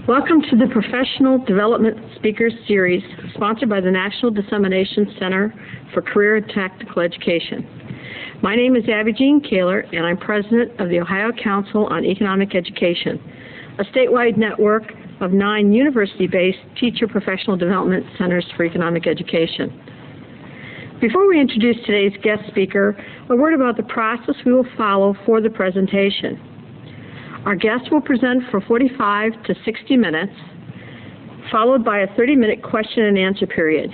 Welcome to the Professional Development Speakers Series, sponsored by the National Dissemination Center for Career and Technical Education. My name is Abby Jean Kaler, and I'm president of the Ohio Council on Economic Education, a statewide network of 9 university-based teacher professional development centers for economic education. Before we introduce today's guest speaker, a word about the process we will follow for the presentation. Our guest will present for 45 to 60 minutes, followed by a 30-minute question and answer period.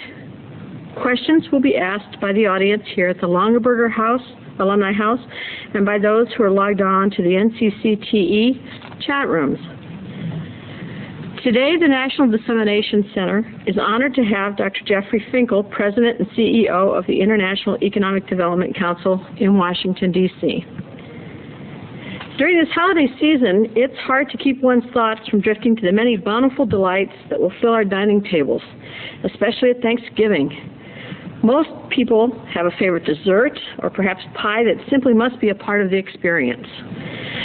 Questions will be asked by the audience here at the Longaberger House, Alumni House, and by those who are logged on to the NCCTE chat rooms. Today, the National Dissemination Center is honored to have Dr. Jeffrey Finkle, President and CEO of the International Economic Development Council in Washington, D.C. During this holiday season, it's hard to keep one's thoughts from drifting to the many bountiful delights that will fill our dining tables, especially at Thanksgiving. Most people have a favorite dessert or perhaps pie that simply must be a part of the experience.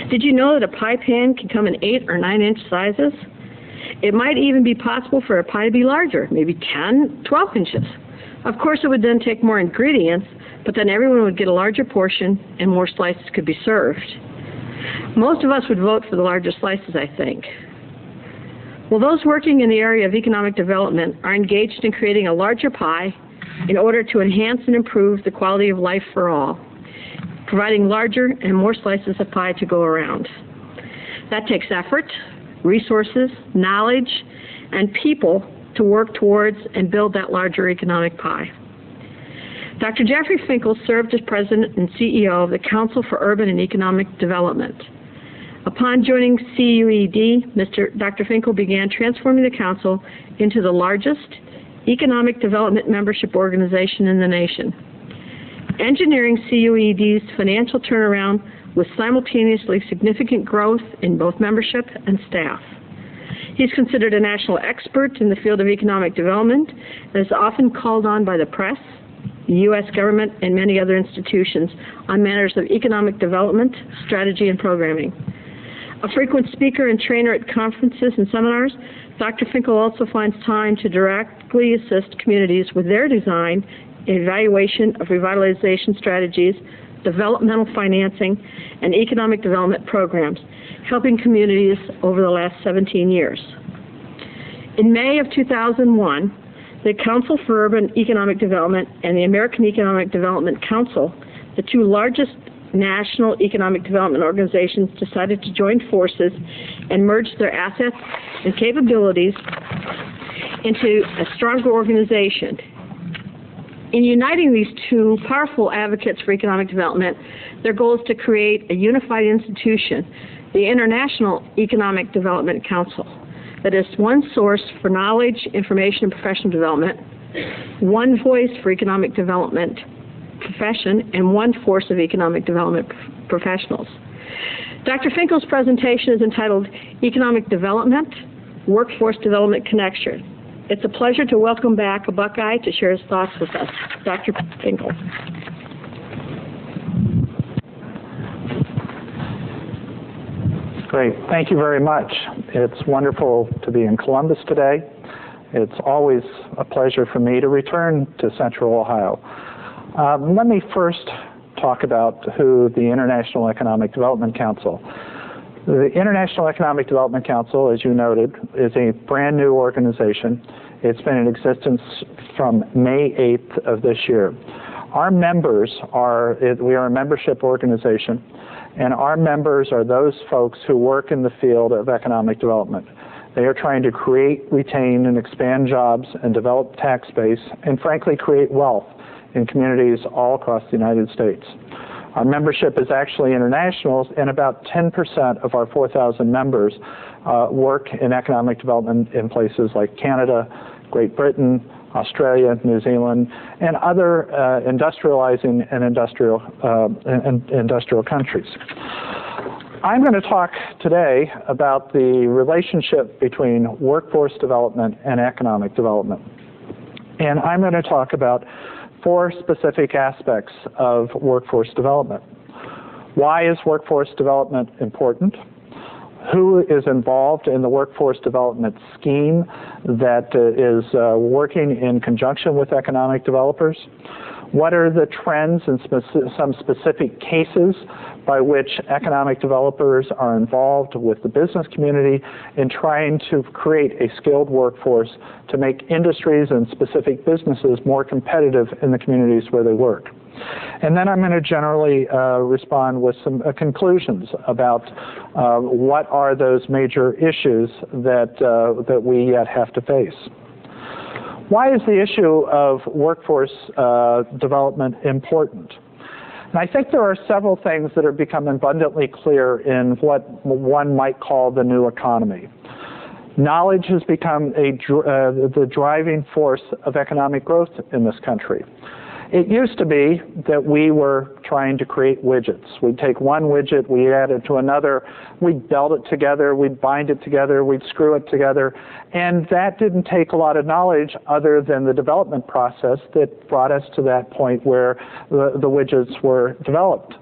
Did you know that a pie pan can come in 8 or 9-inch sizes? It might even be possible for a pie to be larger, maybe 10, 12 inches. Of course, it would then take more ingredients, but then everyone would get a larger portion and more slices could be served. Most of us would vote for the larger slices, I think. Well, those working in the area of economic development are engaged in creating a larger pie in order to enhance and improve the quality of life for all, providing larger and more slices of pie to go around. That takes effort, resources, knowledge, and people to work towards and build that larger economic pie. Dr. Jeffrey Finkle served as President and CEO of the Council for Urban and Economic Development. Upon joining CUED, Dr. Finkle began transforming the Council into the largest economic development membership organization in the nation, engineering CUED's financial turnaround with simultaneously significant growth in both membership and staff. He's considered a national expert in the field of economic development and is often called on by the press, the U.S. government, and many other institutions on matters of economic development, strategy, and programming. A frequent speaker and trainer at conferences and seminars, Dr. Finkle also finds time to directly assist communities with their design and evaluation of revitalization strategies, developmental financing, and economic development programs, helping communities over the last 17 years. In May of 2001, the Council for Urban Economic Development and the American Economic Development Council, the 2 largest national economic development organizations, decided to join forces and merge their assets and capabilities into a stronger organization. In uniting these 2 powerful advocates for economic development, their goal is to create a unified institution, the International Economic Development Council, that is one source for knowledge, information, and professional development, one voice for economic development profession, and one force of economic development professionals. Dr. Finkle's presentation is entitled Economic Development, Workforce Development Connection. It's a pleasure to welcome back a Buckeye to share his thoughts with us. Dr. Finkle. Great. Thank you very much. It's wonderful to be in Columbus today. It's always a pleasure for me to return to Central Ohio. Let me first talk about who the International Economic Development Council. The International Economic Development Council, as you noted, is a brand new organization. It's been in existence from May 8th of this year. Our members we are a membership organization, and our members are those folks who work in the field of economic development. They are trying to create, retain, and expand jobs and develop tax base, and frankly create wealth in communities all across the United States. Our membership is actually international, and about 10% of our 4,000 members work in economic development in places like Canada, Great Britain, Australia, New Zealand, and other industrializing and industrial countries. I'm going to talk today about the relationship between workforce development and economic development. And I'm going to talk about 4 specific aspects of workforce development. Why is workforce development important? who is involved in the workforce development scheme that is working in conjunction with economic developers? What are the trends and some specific cases by which economic developers are involved with the business community in trying to create a skilled workforce to make industries and specific businesses more competitive in the communities where they work? And then I'm going to generally respond with some conclusions about what are those major issues that we yet have to face. Why is the issue of workforce development important? And I think there are several things that have become abundantly clear in what one might call the new economy. Knowledge has become the driving force of economic growth in this country. It used to be that we were trying to create widgets. We'd take one widget, we'd add it to another, we'd belt it together, we'd bind it together, we'd screw it together, and that didn't take a lot of knowledge other than the development process that brought us to that point where the widgets were developed.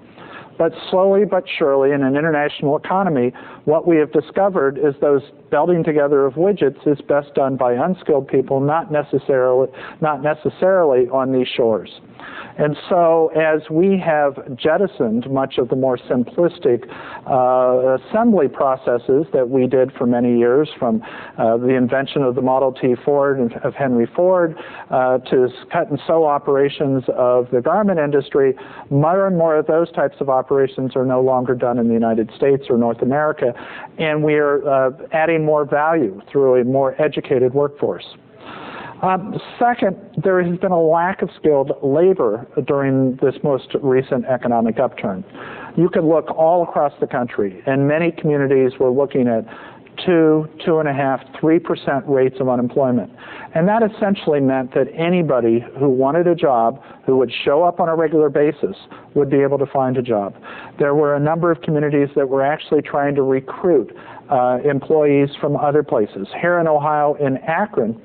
But slowly but surely, in an international economy, what we have discovered is those belting together of widgets is best done by unskilled people, not necessarily on these shores. And so as we have jettisoned much of the more simplistic assembly processes that we did for many years, from the invention of the Model T Ford of Henry Ford to cut and sew operations of the garment industry, more and more of those types of operations are no longer done in the United States or North America, and we are adding more value through a more educated workforce. Second, there has been a lack of skilled labor during this most recent economic upturn. You could look all across the country, and many communities were looking at 2, 2.5%, 3% rates of unemployment. And that essentially meant that anybody who wanted a job, who would show up on a regular basis, would be able to find a job. There were a number of communities that were actually trying to recruit employees from other places. Here in Ohio, in Akron,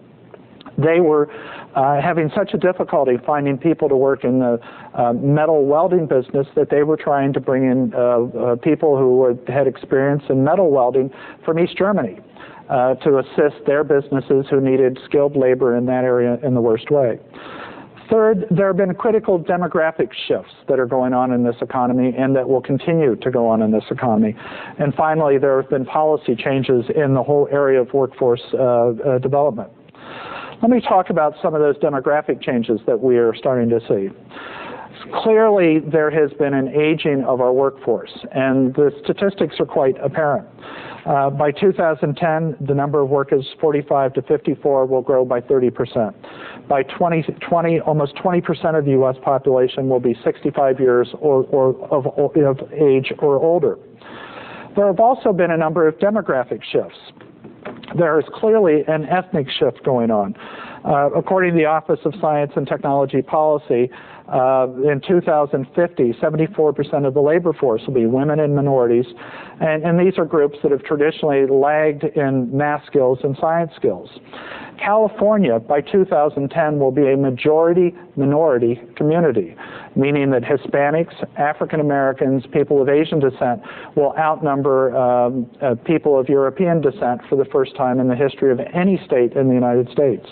they were having such a difficulty finding people to work in the metal welding business that they were trying to bring in people who had experience in metal welding from East Germany to assist their businesses who needed skilled labor in that area in the worst way. Third, there have been critical demographic shifts that are going on in this economy and that will continue to go on in this economy. And finally, there have been policy changes in the whole area of workforce development. Let me talk about some of those demographic changes that we are starting to see. Clearly, there has been an aging of our workforce, and the statistics are quite apparent. By 2010, the number of workers 45 to 54 will grow by 30%. By 2020, almost 20% of the U.S. population will be 65 years of age or older. There have also been a number of demographic shifts. There is clearly an ethnic shift going on. According to the Office of Science and Technology Policy, in 2050, 74% of the labor force will be women and minorities, and these are groups that have traditionally lagged in math skills and science skills. California, by 2010, will be a majority-minority community, meaning that Hispanics, African Americans, people of Asian descent will outnumber people of European descent for the first time in the history of any state in the United States.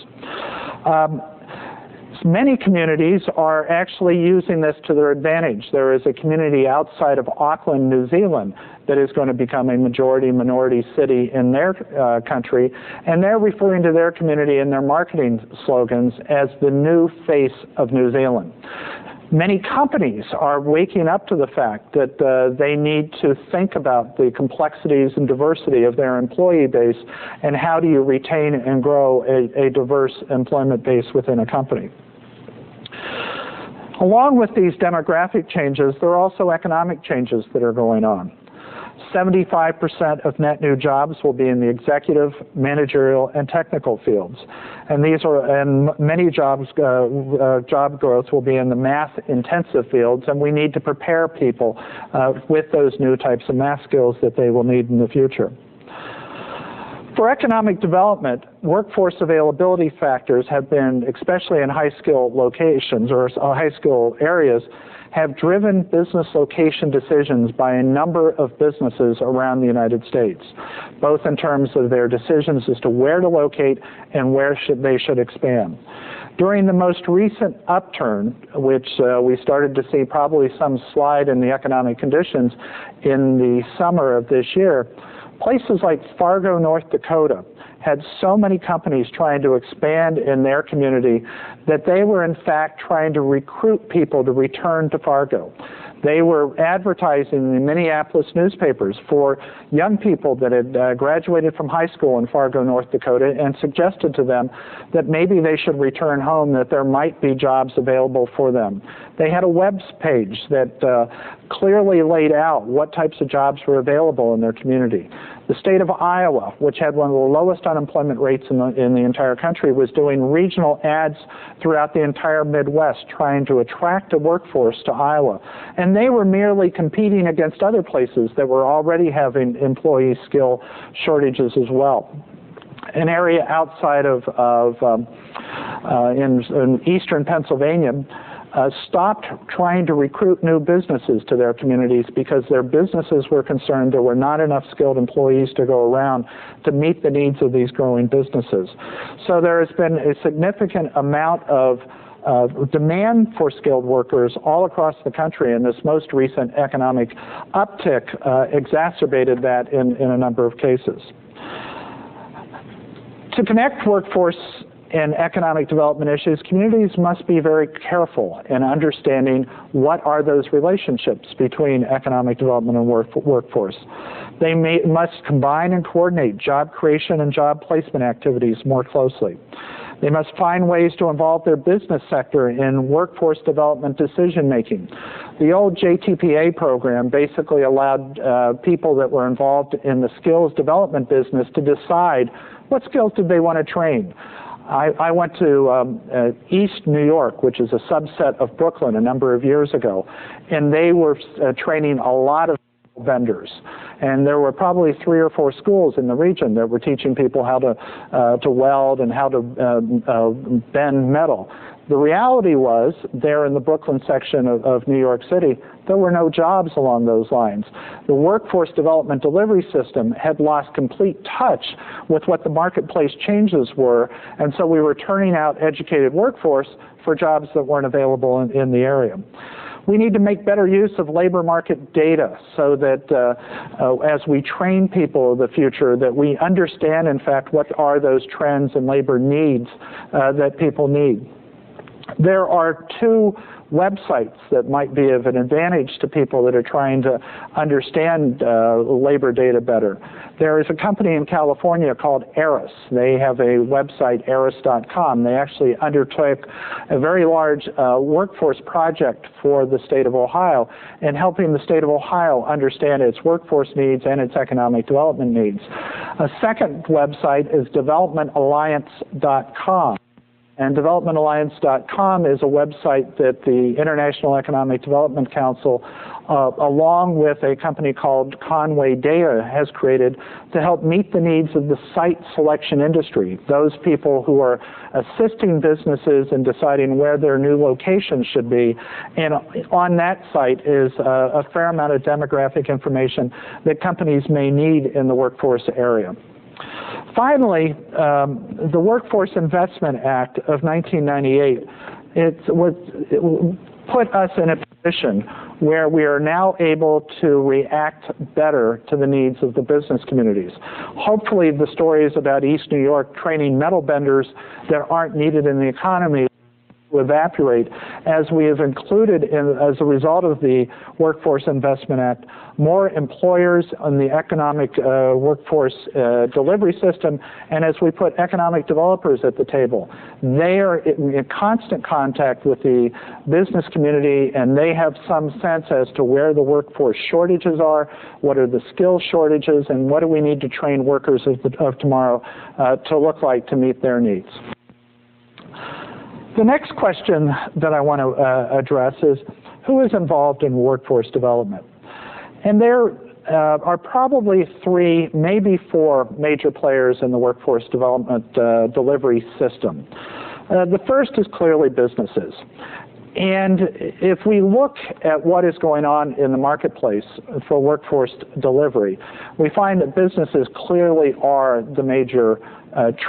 Many communities are actually using this to their advantage. There is a community outside of Auckland, New Zealand, that is going to become a majority-minority city in their country, and they're referring to their community in their marketing slogans as the new face of New Zealand. Many companies are waking up to the fact that they need to think about the complexities and diversity of their employee base, and how do you retain and grow a diverse employment base within a company. Along with these demographic changes, there are also economic changes that are going on. 75% of net new jobs will be in the executive, managerial, and technical fields. And many job growth will be in the math-intensive fields, and we need to prepare people with those new types of math skills that they will need in the future. For economic development, workforce availability factors have been, especially in high-skill locations or high-skill areas, have driven business location decisions by a number of businesses around the United States, both in terms of their decisions as to where to locate and where they should expand. During the most recent upturn, which we started to see probably some slide in the economic conditions in the summer of this year, places like Fargo, North Dakota had so many companies trying to expand in their community that they were in fact trying to recruit people to return to Fargo. They were advertising in the Minneapolis newspapers for young people that had graduated from high school in Fargo, North Dakota, and suggested to them that maybe they should return home, that there might be jobs available for them. They had a web page that clearly laid out what types of jobs were available in their community. The state of Iowa, which had one of the lowest unemployment rates in the entire country, was doing regional ads throughout the entire Midwest trying to attract a workforce to Iowa. And they were merely competing against other places that were already having employee skill shortages as well. An area outside in eastern Pennsylvania stopped trying to recruit new businesses to their communities because their businesses were concerned there were not enough skilled employees to go around to meet the needs of these growing businesses. So there has been a significant amount of demand for skilled workers all across the country, and this most recent economic uptick exacerbated that in a number of cases. To connect workforce and economic development issues, communities must be very careful in understanding what are those relationships between economic development and workforce. They must combine and coordinate job creation and job placement activities more closely. They must find ways to involve their business sector in workforce development decision-making. The old JTPA program basically allowed people that were involved in the skills development business to decide what skills did they want to train. I went to East New York, which is a subset of Brooklyn, a number of years ago, and they were training a lot of vendors. And there were probably 3 or 4 schools in the region that were teaching people how to weld and how to bend metal. The reality was, there in the Brooklyn section of New York City, there were no jobs along those lines. The workforce development delivery system had lost complete touch with what the marketplace changes were, and so we were turning out educated workforce for jobs that weren't available in the area. We need to make better use of labor market data so that as we train people of the future, that we understand, in fact, what are those trends and labor needs that people need. There are 2 websites that might be of an advantage to people that are trying to understand labor data better. There is a company in California called Eris. They have a website, eris.com. They actually undertook a very large workforce project for the state of Ohio in helping the state of Ohio understand its workforce needs and its economic development needs. A second website is developmentalliance.com. And developmentalliance.com is a website that the International Economic Development Council, along with a company called Conway Data, has created to help meet the needs of the site selection industry, those people who are assisting businesses in deciding where their new locations should be. And on that site is a fair amount of demographic information that companies may need in the workforce area. Finally, the Workforce Investment Act of 1998, it put us in a position where we are now able to react better to the needs of the business communities. Hopefully the stories about East New York training metal benders that aren't needed in the economy evaporate, as we have included as a result of the Workforce Investment Act, more employers on the economic workforce delivery system, and as we put economic developers at the table. They are in constant contact with the business community, and they have some sense as to where the workforce shortages are, what are the skill shortages, and what do we need to train workers of tomorrow to look like to meet their needs. The next question that I want to address is, who is involved in workforce development? And there are probably 3, maybe 4 major players in the workforce development delivery system. The first is clearly businesses. And if we look at what is going on in the marketplace for workforce delivery, we find that businesses clearly are the major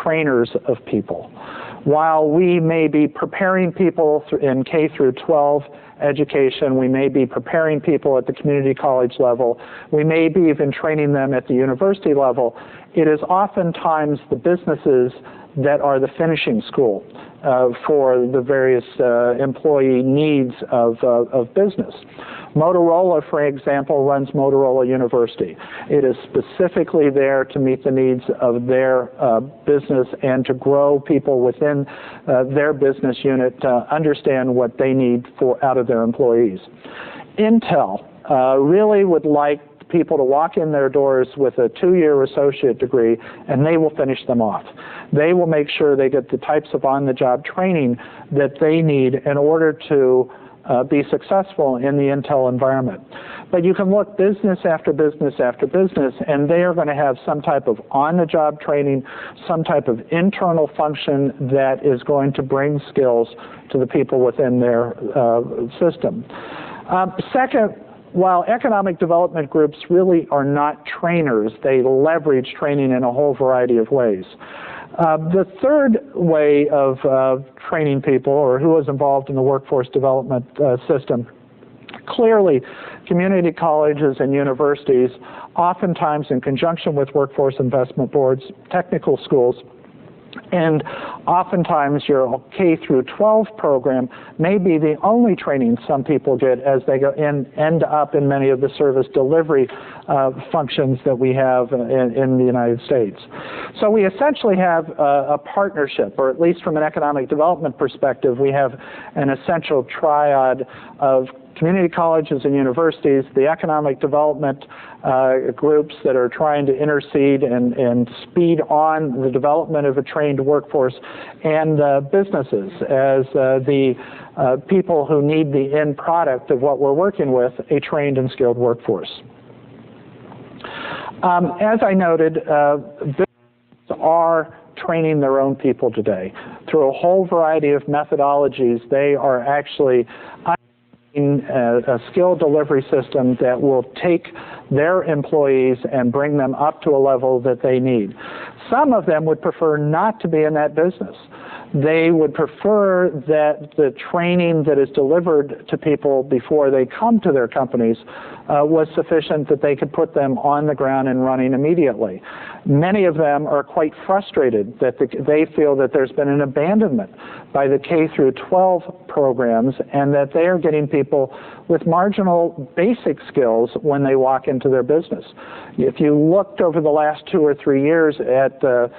trainers of people. While we may be preparing people in K through 12 education, we may be preparing people at the community college level, we may be even training them at the university level, it is oftentimes the businesses that are the finishing school for the various employee needs of business. Motorola, for example, runs Motorola University. It is specifically there to meet the needs of their business and to grow people within their business unit to understand what they need out of their employees. Intel really would like people to walk in their doors with a 2-year associate degree, and they will finish them off. They will make sure they get the types of on-the-job training that they need in order to be successful in the Intel environment. But you can look business after business after business, and they are going to have some type of on-the-job training, some type of internal function that is going to bring skills to the people within their system. Second, while economic development groups really are not trainers, they leverage training in a whole variety of ways. The third way of training people, or who is involved in the workforce development system, clearly community colleges and universities, oftentimes in conjunction with workforce investment boards, technical schools, and oftentimes your K through 12 program may be the only training some people get as they end up in many of the service delivery functions that we have in the United States. So we essentially have a partnership, or at least from an economic development perspective, we have an essential triad of community colleges and universities, the economic development groups that are trying to intercede and speed on the development of a trained workforce, and businesses as the people who need the end product of what we're working with, a trained and skilled workforce. As I noted, businesses are training their own people today. Through a whole variety of methodologies, they are actually a skill delivery system that will take their employees and bring them up to a level that they need. Some of them would prefer not to be in that business. They would prefer that the training that is delivered to people before they come to their companies was sufficient that they could put them on the ground and running immediately. Many of them are quite frustrated that they feel that there's been an abandonment by the K through 12 programs, and that they are getting people with marginal basic skills when they walk into their business. If you looked over the last 2 or 3 years at the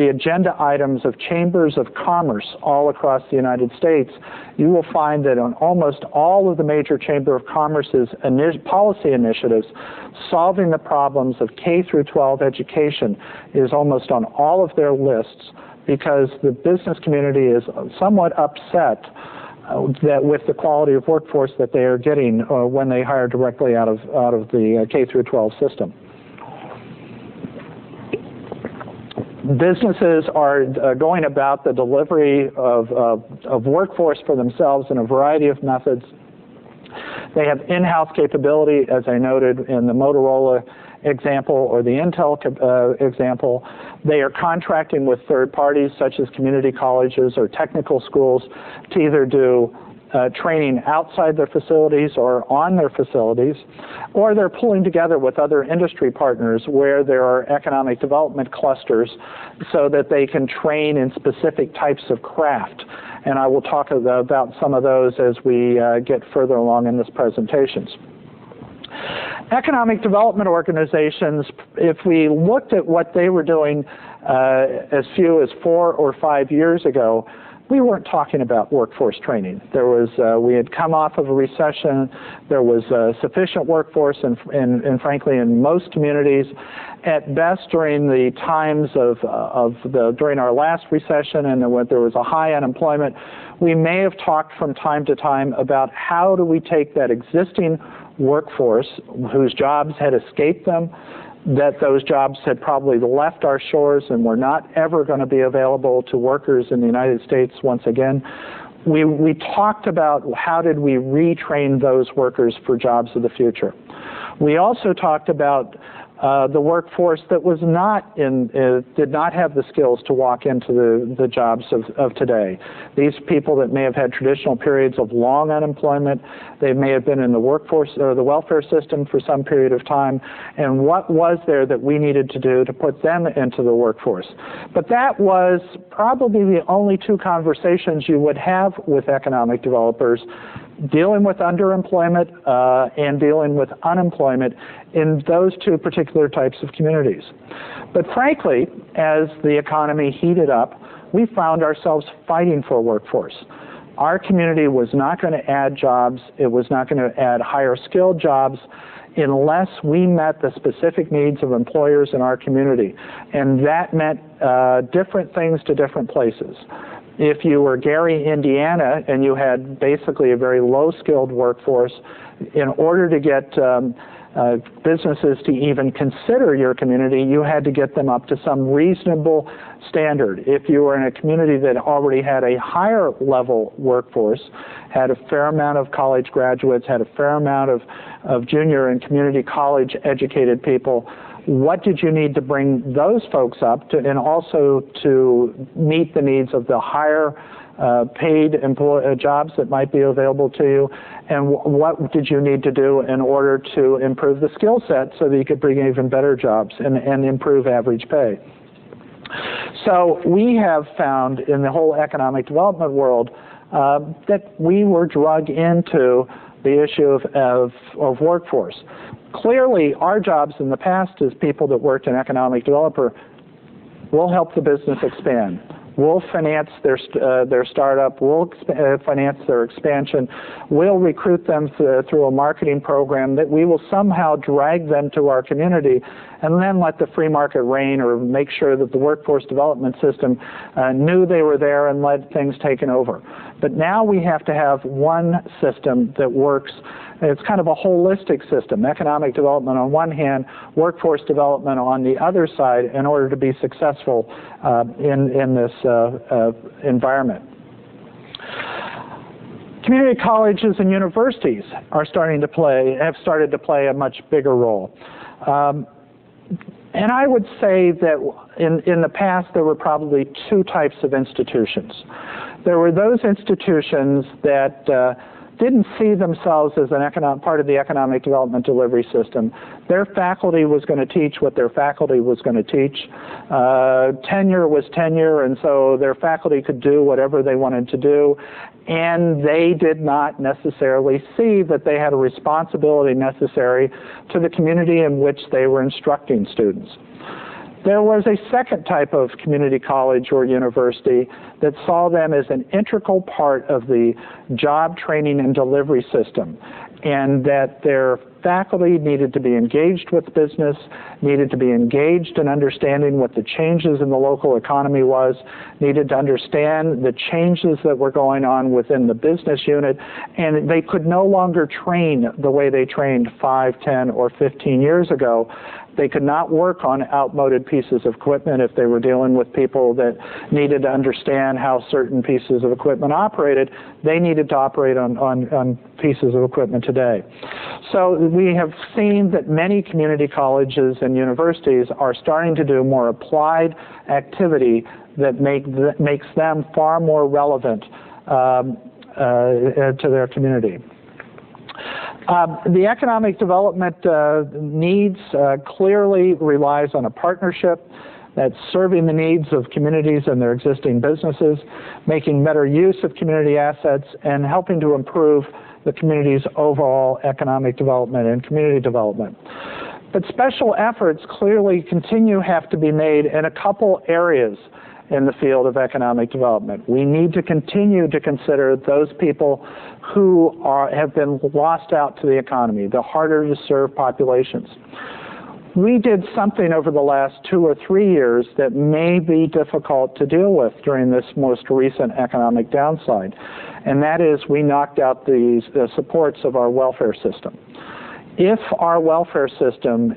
agenda items of chambers of commerce all across the United States, you will find that on almost all of the major Chamber of Commerce's policy initiatives, solving the problems of K through 12 education is almost on all of their lists, because the business community is somewhat upset that with the quality of workforce that they are getting when they hire directly out of the K through 12 system. Businesses are going about the delivery of workforce for themselves in a variety of methods. They have in-house capability, as I noted in the Motorola example or the Intel example. They are contracting with third parties such as community colleges or technical schools to either do training outside their facilities or on their facilities, or they're pulling together with other industry partners where there are economic development clusters so that they can train in specific types of craft. And I will talk about some of those as we get further along in this presentation. Economic development organizations, if we looked at what they were doing as few as 4 or 5 years ago, we weren't talking about workforce training. There was, we had come off of a recession. There was sufficient workforce, and frankly, in most communities, at best during the times during our last recession, and when there was a high unemployment, we may have talked from time to time about how do we take that existing workforce whose jobs had escaped them, that those jobs had probably left our shores and were not ever going to be available to workers in the United States once again. We talked about how did we retrain those workers for jobs of the future. We also talked about the workforce that was not did not have the skills to walk into the jobs of today. These people that may have had traditional periods of long unemployment, they may have been in the workforce or the welfare system for some period of time, and what was there that we needed to do to put them into the workforce? But that was probably the only two conversations you would have with economic developers, dealing with underemployment and dealing with unemployment in those two particular types of communities. But frankly, as the economy heated up, we found ourselves fighting for a workforce. Our community was not going to add jobs, it was not going to add higher skilled jobs unless we met the specific needs of employers in our community. And that meant different things to different places. If you were Gary, Indiana, and you had basically a very low-skilled workforce, in order to get businesses to even consider your community, you had to get them up to some reasonable standard. If you were in a community that already had a higher level workforce, had a fair amount of college graduates, had a fair amount of junior and community college educated people, what did you need to bring those folks up to, and also to meet the needs of the higher paid jobs that might be available to you, and what did you need to do in order to improve the skill set so that you could bring even better jobs and improve average pay? So we have found in the whole economic development world that we were drug into the issue of workforce. Clearly, our jobs in the past as people that worked in economic developer will help the business expand. We'll finance their startup. We'll finance their expansion. We'll recruit them through a marketing program that we will somehow drag them to our community and then let the free market reign, or make sure that the workforce development system knew they were there and let things taken over. But now we have to have one system that works. It's kind of a holistic system, economic development on one hand, workforce development on the other side, in order to be successful in this environment. Community colleges and universities are have started to play a much bigger role. And I would say that in the past there were probably two types of institutions. There were those institutions that didn't see themselves as an part of the economic development delivery system. Their faculty was going to teach what their faculty was going to teach. Tenure was tenure, and so their faculty could do whatever they wanted to do. And they did not necessarily see that they had a responsibility necessary to the community in which they were instructing students. There was a second type of community college or university that saw them as an integral part of the job training and delivery system, and that their faculty needed to be engaged with business, needed to be engaged in understanding what the changes in the local economy was, needed to understand the changes that were going on within the business unit, and they could no longer train the way they trained 5, 10, or 15 years ago. They could not work on outmoded pieces of equipment if they were dealing with people that needed to understand how certain pieces of equipment operated. They needed to operate on pieces of equipment today. So we have seen that many community colleges and universities are starting to do more applied activity that makes them far more relevant to their community. The economic development needs clearly relies on a partnership that's serving the needs of communities and their existing businesses, making better use of community assets, and helping to improve the community's overall economic development and community development. But special efforts clearly have to be made in a couple areas in the field of economic development. We need to continue to consider those people who have been lost out to the economy, the harder to serve populations. We did something over the last 2 or 3 years that may be difficult to deal with during this most recent economic downside, and that is we knocked out the supports of our welfare system. If our welfare system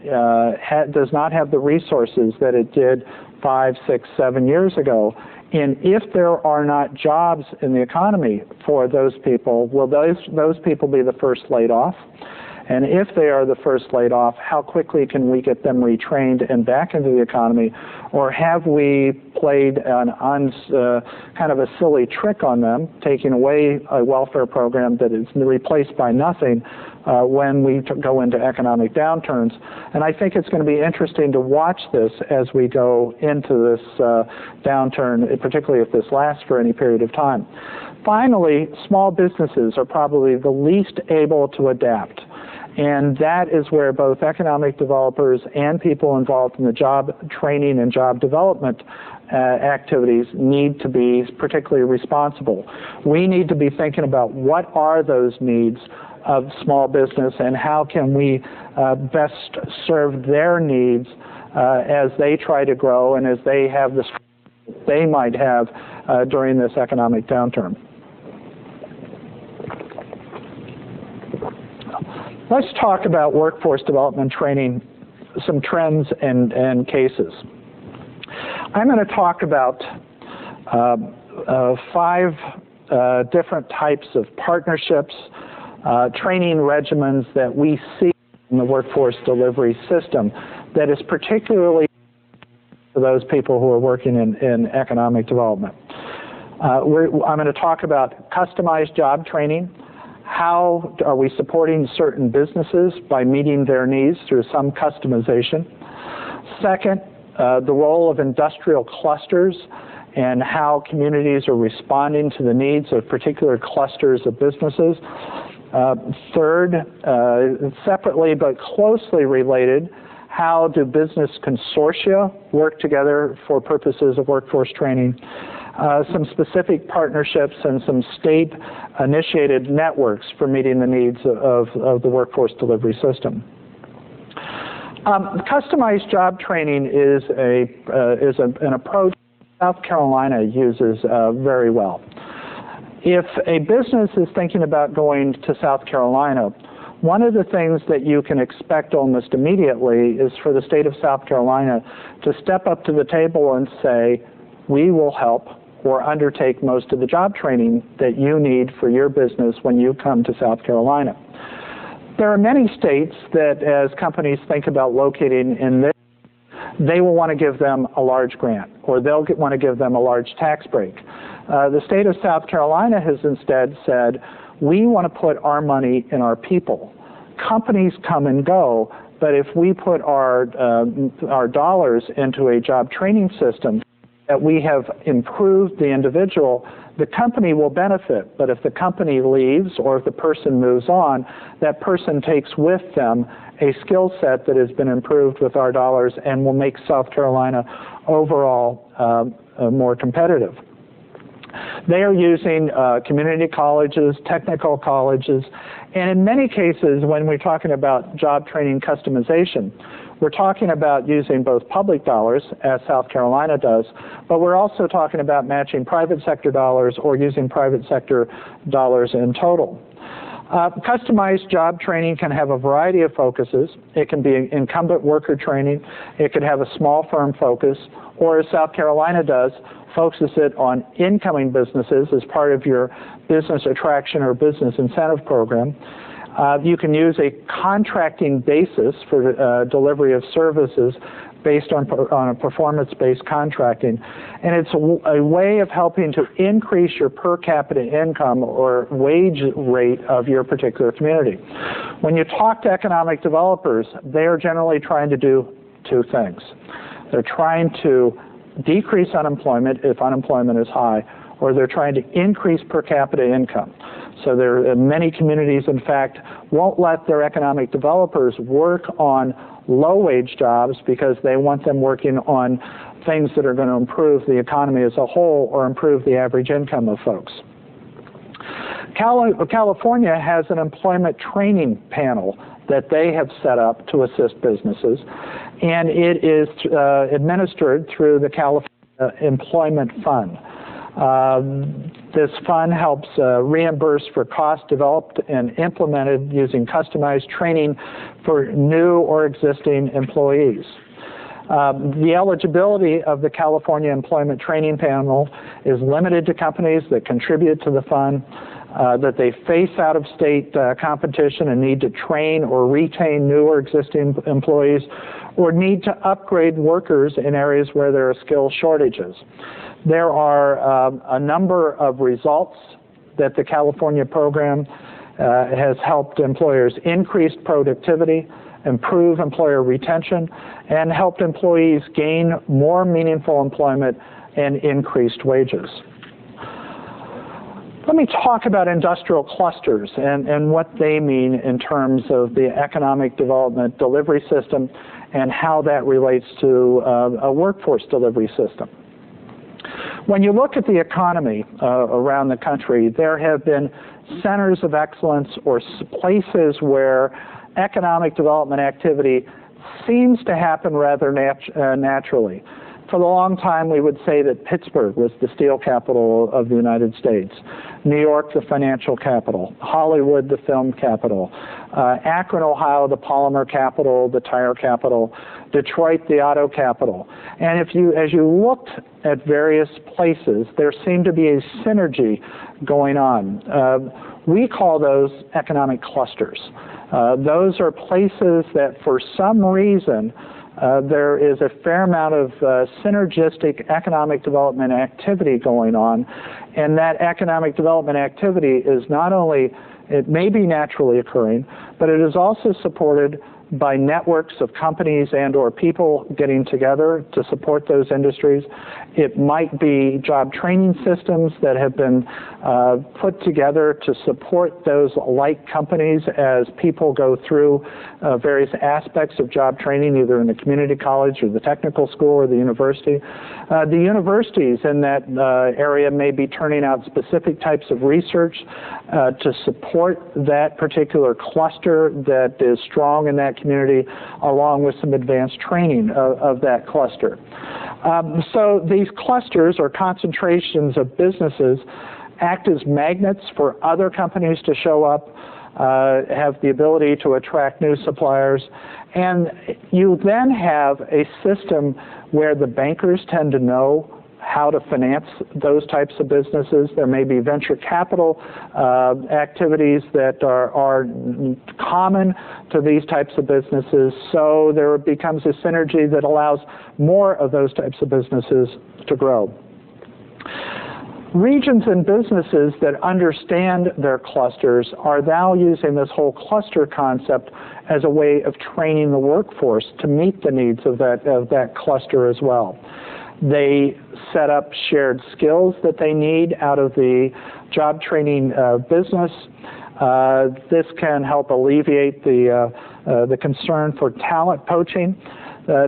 does not have the resources that it did 5, 6, 7 years ago, and if there are not jobs in the economy for those people, will those people be the first laid off? And if they are the first laid off, how quickly can we get them retrained and back into the economy? Or have we played kind of a silly trick on them, taking away a welfare program that is replaced by nothing when we go into economic downturns? And I think it's going to be interesting to watch this as we go into this downturn, particularly if this lasts for any period of time. Finally, small businesses are probably the least able to adapt. And that is where both economic developers and people involved in the job training and job development activities need to be particularly responsible. We need to be thinking about what are those needs of small business and how can we best serve their needs as they try to grow and as they have the strength they might have during this economic downturn. Let's talk about workforce development training, some trends and cases. I'm going to talk about 5 different types of partnerships, training regimens that we see in the workforce delivery system that is particularly for those people who are working in economic development. I'm going to talk about customized job training. How are we supporting certain businesses by meeting their needs through some customization? Second, the role of industrial clusters and how communities are responding to the needs of particular clusters of businesses. Third, separately but closely related, how do business consortia work together for purposes of workforce training? Some specific partnerships and some state-initiated networks for meeting the needs of the workforce delivery system. Customized job training is an approach South Carolina uses very well. If a business is thinking about going to South Carolina, one of the things that you can expect almost immediately is for the state of South Carolina to step up to the table and say, we will help or undertake most of the job training that you need for your business when you come to South Carolina. There are many states that as companies think about locating in this, they will want to give them a large grant or they'll want to give them a large tax break. The state of South Carolina has instead said, we want to put our money in our people. Companies come and go, but if we put our dollars into a job training system, that we have improved the individual, the company will benefit. But if the company leaves or if the person moves on, that person takes with them a skill set that has been improved with our dollars and will make South Carolina overall more competitive. They are using community colleges, technical colleges, and in many cases when we're talking about job training customization, we're talking about using both public dollars, as South Carolina does, but we're also talking about matching private sector dollars or using private sector dollars in total. Customized job training can have a variety of focuses. It can be incumbent worker training. It could have a small firm focus, or as South Carolina does, focuses it on incoming businesses as part of your business attraction or business incentive program. You can use a contracting basis for delivery of services based on a performance-based contracting. And it's a way of helping to increase your per capita income or wage rate of your particular community. When you talk to economic developers, they are generally trying to do 2 things. They're trying to decrease unemployment if unemployment is high, or they're trying to increase per capita income. So there are many communities, in fact, won't let their economic developers work on low-wage jobs because they want them working on things that are going to improve the economy as a whole or improve the average income of folks. California has an employment training panel that they have set up to assist businesses, and it is administered through the California Employment Fund. This fund helps reimburse for costs developed and implemented using customized training for new or existing employees. The eligibility of the California Employment Training Panel is limited to companies that contribute to the fund, that they face out-of-state competition and need to train or retain new or existing employees, or need to upgrade workers in areas where there are skill shortages. There are a number of results that the California program has helped employers increase productivity, improve employer retention, and helped employees gain more meaningful employment and increased wages. Let me talk about industrial clusters and what they mean in terms of the economic development delivery system and how that relates to a workforce delivery system. When you look at the economy around the country, there have been centers of excellence or places where economic development activity seems to happen rather naturally. For a long time, we would say that Pittsburgh was the steel capital of the United States, New York the financial capital, Hollywood the film capital, Akron, Ohio the polymer capital, the tire capital, Detroit the auto capital. And as you looked at various places, there seemed to be a synergy going on. We call those economic clusters. Those are places that for some reason there is a fair amount of synergistic economic development activity going on, and that economic development activity is not only, it may be naturally occurring, but it is also supported by networks of companies and or people getting together to support those industries. It might be job training systems that have been put together to support those like companies as people go through various aspects of job training, either in the community college or the technical school or the university. The universities in that area may be turning out specific types of research to support that particular cluster that is strong in that community, along with some advanced training of that cluster. So these clusters or concentrations of businesses act as magnets for other companies to show up, have the ability to attract new suppliers, and you then have a system where the bankers tend to know how to finance those types of businesses. There may be venture capital activities that are common to these types of businesses, so there becomes a synergy that allows more of those types of businesses to grow. Regions and businesses that understand their clusters are now using this whole cluster concept as a way of training the workforce to meet the needs of that cluster as well. They set up shared skills that they need out of the job training business. This can help alleviate the concern for talent poaching.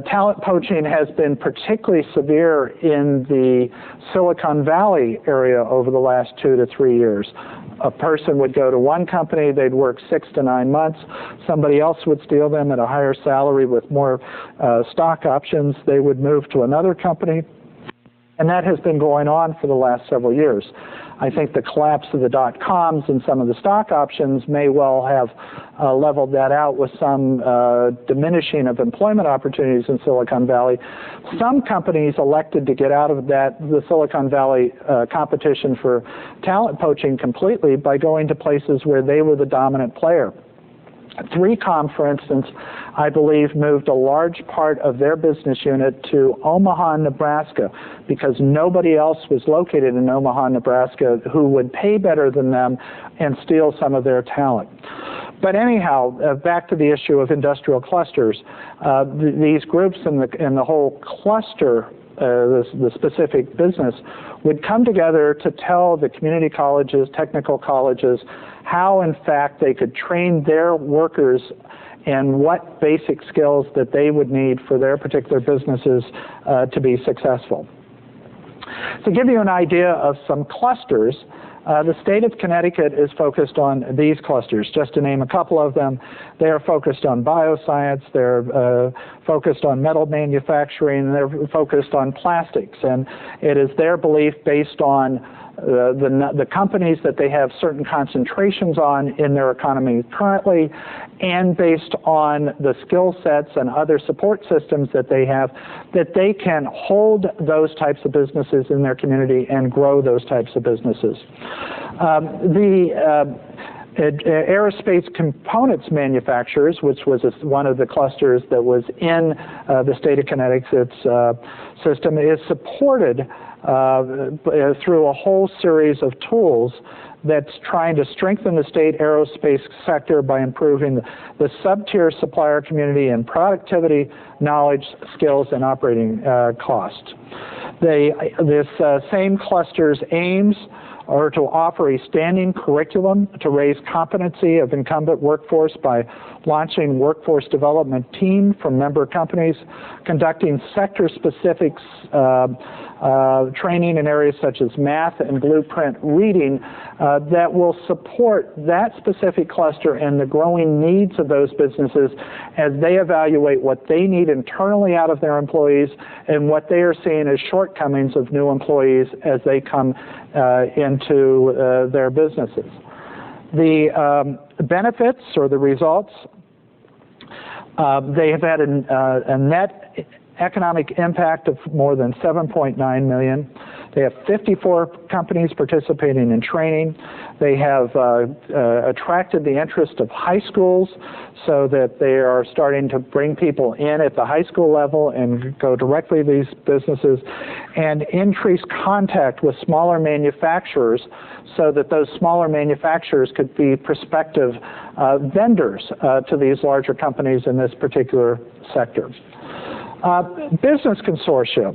Talent poaching has been particularly severe in the Silicon Valley area over the last 2 to 3 years. A person would go to one company, they'd work 6 to 9 months, somebody else would steal them at a higher salary with more stock options, they would move to another company, and that has been going on for the last several years. I think the collapse of the dot-coms and some of the stock options may well have leveled that out with some diminishing of employment opportunities in Silicon Valley. Some companies elected to get out of the Silicon Valley competition for talent poaching completely by going to places where they were the dominant player. 3Com, for instance, I believe moved a large part of their business unit to Omaha, Nebraska, because nobody else was located in Omaha, Nebraska who would pay better than them and steal some of their talent. But anyhow, back to the issue of industrial clusters. These groups in the whole cluster, the specific business, would come together to tell the community colleges, technical colleges, how in fact they could train their workers and what basic skills that they would need for their particular businesses to be successful. To give you an idea of some clusters, the state of Connecticut is focused on these clusters. Just to name a couple of them, they are focused on bioscience, they're focused on metal manufacturing, and they're focused on plastics. And it is their belief, based on the companies that they have certain concentrations on in their economy currently, and based on the skill sets and other support systems that they have, that they can hold those types of businesses in their community and grow those types of businesses. Aerospace components manufacturers, which was one of the clusters that was in the state of Connecticut's system, is supported through a whole series of tools that's trying to strengthen the state aerospace sector by improving the sub-tier supplier community in productivity, knowledge, skills, and operating cost. This same cluster's aims are to offer a standing curriculum to raise competency of incumbent workforce by launching workforce development team from member companies, conducting sector-specific training in areas such as math and blueprint reading that will support that specific cluster and the growing needs of those businesses as they evaluate what they need internally out of their employees and what they are seeing as shortcomings of new employees as they come into their businesses. The benefits or the results, they have had a net economic impact of more than 7.9 million. They have 54 companies participating in training. They have attracted the interest of high schools so that they are starting to bring people in at the high school level and go directly to these businesses, and increase contact with smaller manufacturers so that those smaller manufacturers could be prospective vendors to these larger companies in this particular sector. Business consortia.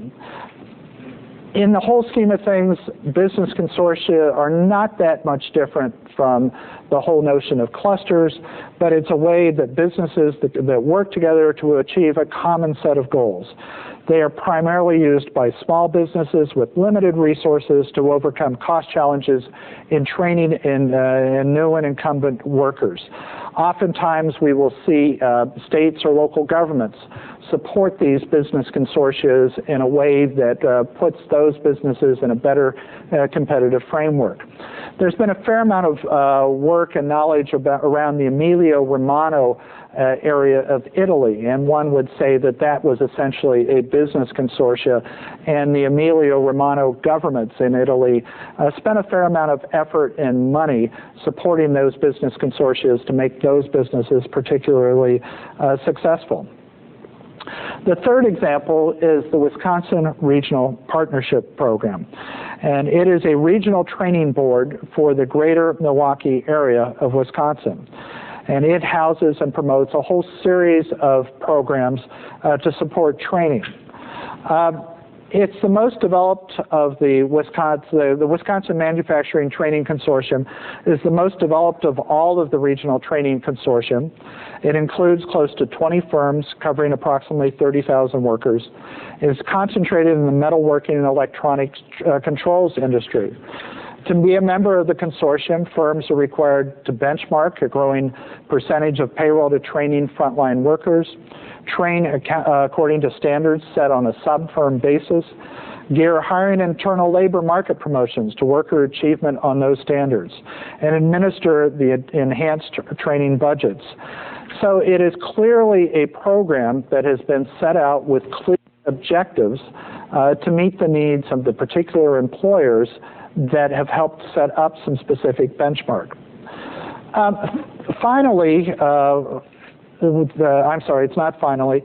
In the whole scheme of things, business consortia are not that much different from the whole notion of clusters, but it's a way that businesses that work together to achieve a common set of goals. They are primarily used by small businesses with limited resources to overcome cost challenges in training in new and incumbent workers. Oftentimes we will see states or local governments support these business consortia in a way that puts those businesses in a better competitive framework. There's been a fair amount of work and knowledge around the Emilia-Romagna area of Italy, and one would say that that was essentially a business consortia, and the Emilia-Romagna governments in Italy spent a fair amount of effort and money supporting those business consortia to make those businesses particularly successful. The third example is the Wisconsin Regional Partnership Program, and it is a regional training board for the greater Milwaukee area of Wisconsin. And it houses and promotes a whole series of programs to support training. It's the most developed of the Wisconsin Manufacturing Training Consortium is the most developed of all of the regional training consortium. It includes close to 20 firms covering approximately 30,000 workers. It is concentrated in the metalworking and electronics controls industry. To be a member of the consortium, firms are required to benchmark a growing percentage of payroll to training frontline workers, train according to standards set on a sub-firm basis, gear hiring internal labor market promotions to worker achievement on those standards, and administer the enhanced training budgets. So it is clearly a program that has been set out with clear objectives to meet the needs of the particular employers that have helped set up some specific benchmark. Finally, I'm sorry, it's not finally.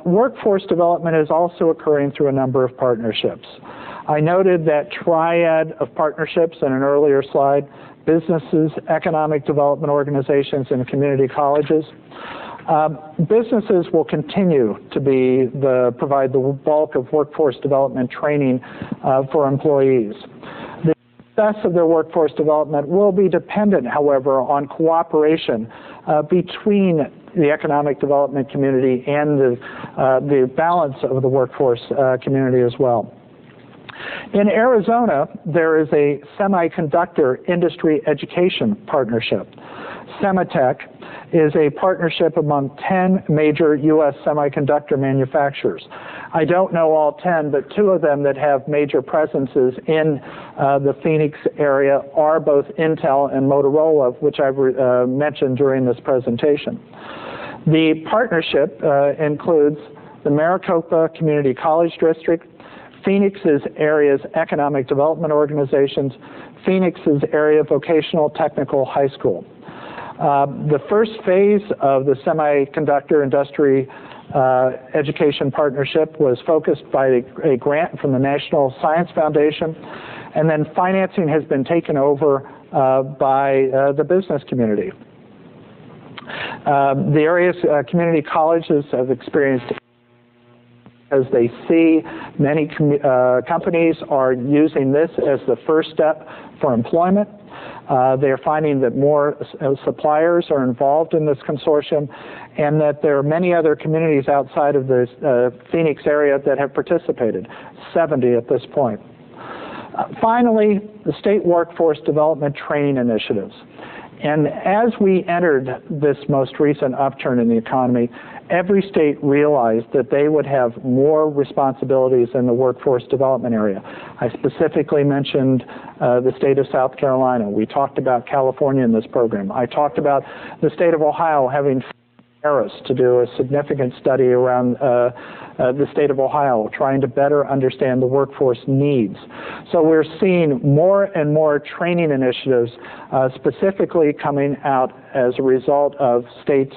Workforce development is also occurring through a number of partnerships. I noted that triad of partnerships in an earlier slide: businesses, economic development organizations, and community colleges. Businesses will continue to provide the bulk of workforce development training for employees. The success of their workforce development will be dependent, however, on cooperation between the economic development community and the balance of the workforce community as well. In Arizona, there is a semiconductor industry education partnership. Semitech is a partnership among 10 major U.S. semiconductor manufacturers. I don't know all 10, but 2 of them that have major presences in the Phoenix area are both Intel and Motorola, which I've mentioned during this presentation. The partnership includes the Maricopa Community College District, Phoenix's area's economic development organizations, Phoenix's area vocational technical high school. The first phase of the semiconductor industry education partnership was focused by a grant from the National Science Foundation, and then financing has been taken over by the business community. The area's community colleges have experienced, as they see many companies are using this as the first step for employment. They're finding that more suppliers are involved in this consortium, and that there are many other communities outside of the Phoenix area that have participated, 70 at this point. Finally, the state workforce development training initiatives. And as we entered this most recent upturn in the economy, every state realized that they would have more responsibilities in the workforce development area. I specifically mentioned the state of South Carolina. We talked about California in this program. I talked about the state of Ohio having to do a significant study around the state of Ohio, trying to better understand the workforce needs. So we're seeing more and more training initiatives specifically coming out as a result of states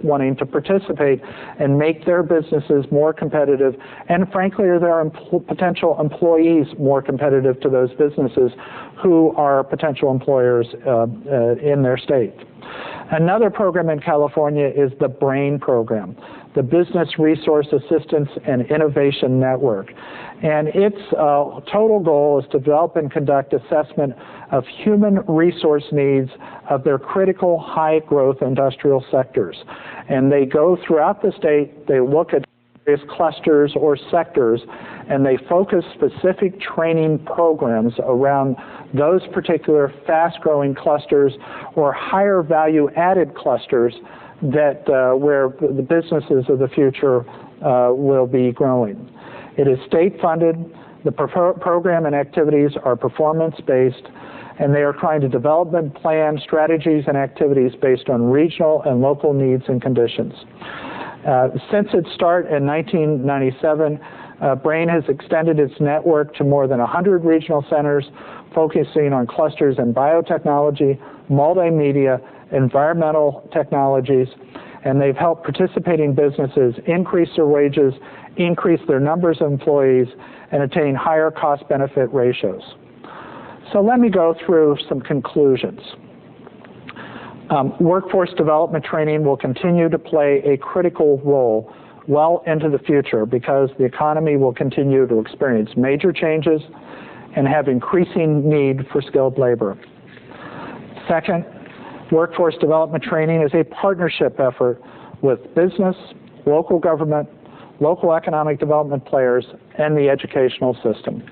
wanting to participate and make their businesses more competitive, and frankly, are their potential employees more competitive to those businesses who are potential employers in their state. Another program in California is the BRAIN program, the Business Resource Assistance and Innovation Network. And its total goal is to develop and conduct assessment of human resource needs of their critical high-growth industrial sectors. And they go throughout the state, they look at various clusters or sectors, and they focus specific training programs around those particular fast-growing clusters or higher value-added clusters that where the businesses of the future will be growing. It is state-funded. The program and activities are performance-based, and they are trying to develop and plan strategies and activities based on regional and local needs and conditions. Since its start in 1997, BRAIN has extended its network to more than 100 regional centers, focusing on clusters in biotechnology, multimedia, environmental technologies, and they've helped participating businesses increase their wages, increase their numbers of employees, and attain higher cost-benefit ratios. So let me go through some conclusions. Workforce development training will continue to play a critical role well into the future because the economy will continue to experience major changes and have increasing need for skilled labor. Second, workforce development training is a partnership effort with business, local government, local economic development players, and the educational system.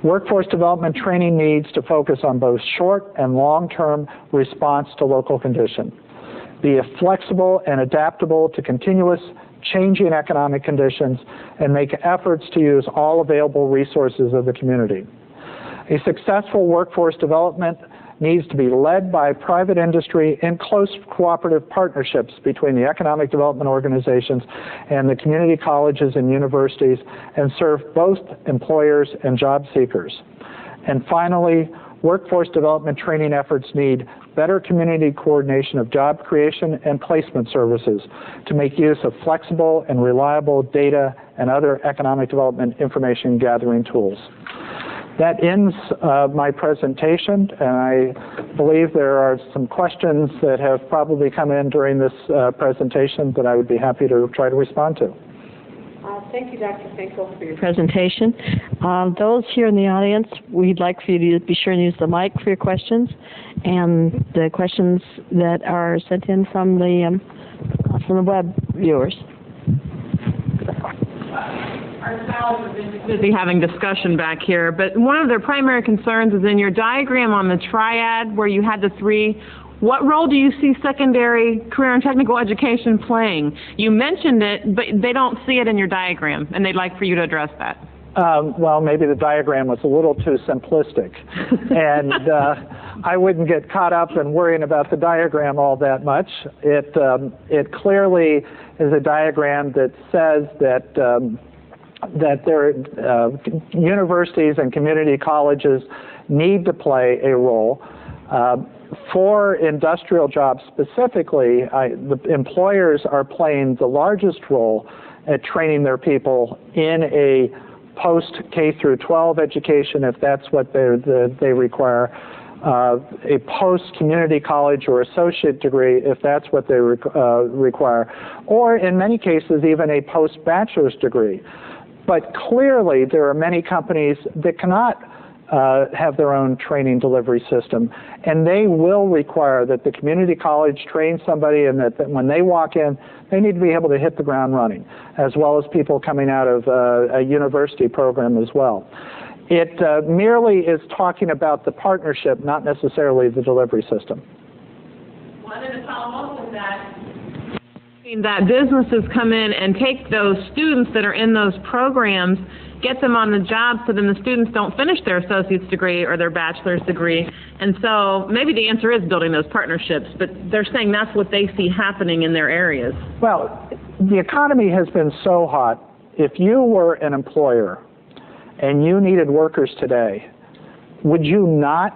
Workforce development training needs to focus on both short and long-term response to local conditions. Be flexible and adaptable to continuous changing economic conditions, and make efforts to use all available resources of the community. A successful workforce development needs to be led by private industry in close cooperative partnerships between the economic development organizations and the community colleges and universities, and serve both employers and job seekers. And finally, workforce development training efforts need better community coordination of job creation and placement services to make use of flexible and reliable data and other economic development information gathering tools. That ends my presentation, and I believe there are some questions that have probably come in during this presentation that I would be happy to try to respond to. Thank you, Dr. Finkle, for your presentation. Those here in the audience, we'd like for you to be sure to use the mic for your questions, and the questions that are sent in from the web viewers. Our scholars have been busy having discussion back here, but one of their primary concerns is in your diagram on the triad where you had the three. What role do you see secondary career and technical education playing? You mentioned it, but they don't see it in your diagram, and they'd like for you to address that. Well, maybe the diagram was a little too simplistic, and I wouldn't get caught up in worrying about the diagram all that much. It clearly is a diagram that says that universities and community colleges need to play a role. For industrial jobs specifically, the employers are playing the largest role at training their people in a post-K through 12 education, if that's what they require, a post-community college or associate degree, if that's what they require, or in many cases even a post-bachelor's degree. But clearly there are many companies that cannot have their own training delivery system, and they will require that the community college train somebody, and that when they walk in, they need to be able to hit the ground running, as well as people coming out of a university program as well. It merely is talking about the partnership, not necessarily the delivery system. Well, and to follow up with that businesses come in and take those students that are in those programs, get them on the job, so then the students don't finish their associate's degree or their bachelor's degree. And so maybe the answer is building those partnerships, but they're saying that's what they see happening in their areas. Well, the economy has been so hot. If you were an employer and you needed workers today, would you not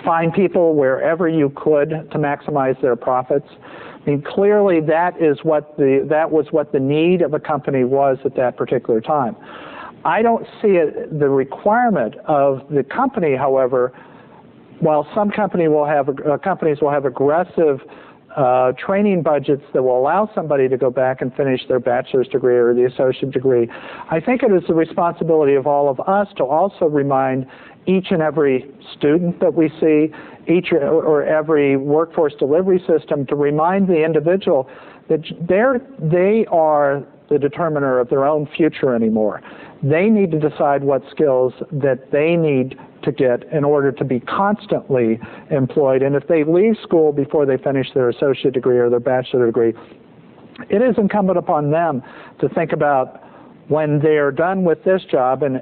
find people wherever you could to maximize their profits? I mean, clearly that was what the need of a company was at that particular time. I don't see the requirement of the company, however. While some companies will have aggressive training budgets that will allow somebody to go back and finish their bachelor's degree or the associate degree, I think it is the responsibility of all of us to also remind each and every student that we see, each or every workforce delivery system, to remind the individual that they are the determiner of their own future anymore. They need to decide what skills that they need to get in order to be constantly employed. And if they leave school before they finish their associate degree or their bachelor degree, it is incumbent upon them to think about, when they are done with this job, and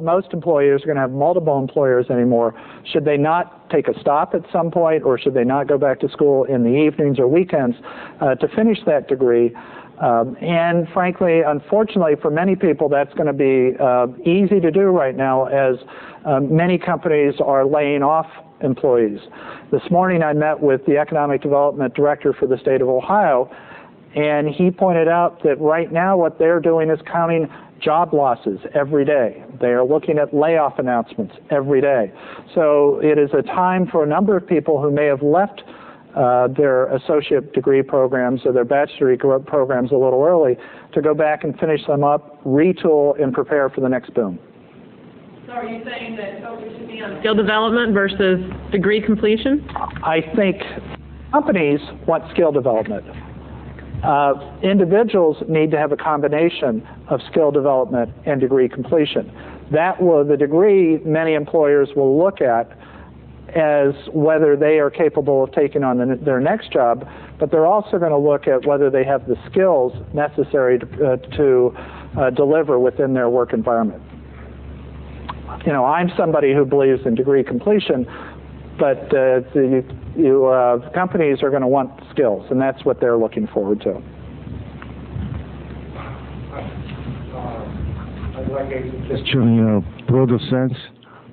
most employers are going to have multiple employers anymore, should they not take a stop at some point, or should they not go back to school in the evenings or weekends to finish that degree? And frankly, unfortunately for many people, that's going to be easy to do right now, as many companies are laying off employees. This morning I met with the Economic Development Director for the state of Ohio, and he pointed out that right now what they're doing is counting job losses every day. They are looking at layoff announcements every day. So it is a time for a number of people who may have left their associate degree programs or their bachelor degree programs a little early to go back and finish them up, retool, and prepare for the next boom. So are you saying that focus should be on skill development versus degree completion? I think companies want skill development. Individuals need to have a combination of skill development and degree completion. The degree many employers will look at as whether they are capable of taking on their next job, but they're also going to look at whether they have the skills necessary to deliver within their work environment. You know, I'm somebody who believes in degree completion, but companies are going to want skills, and that's what they're looking forward to. I'd like a question in a broader sense.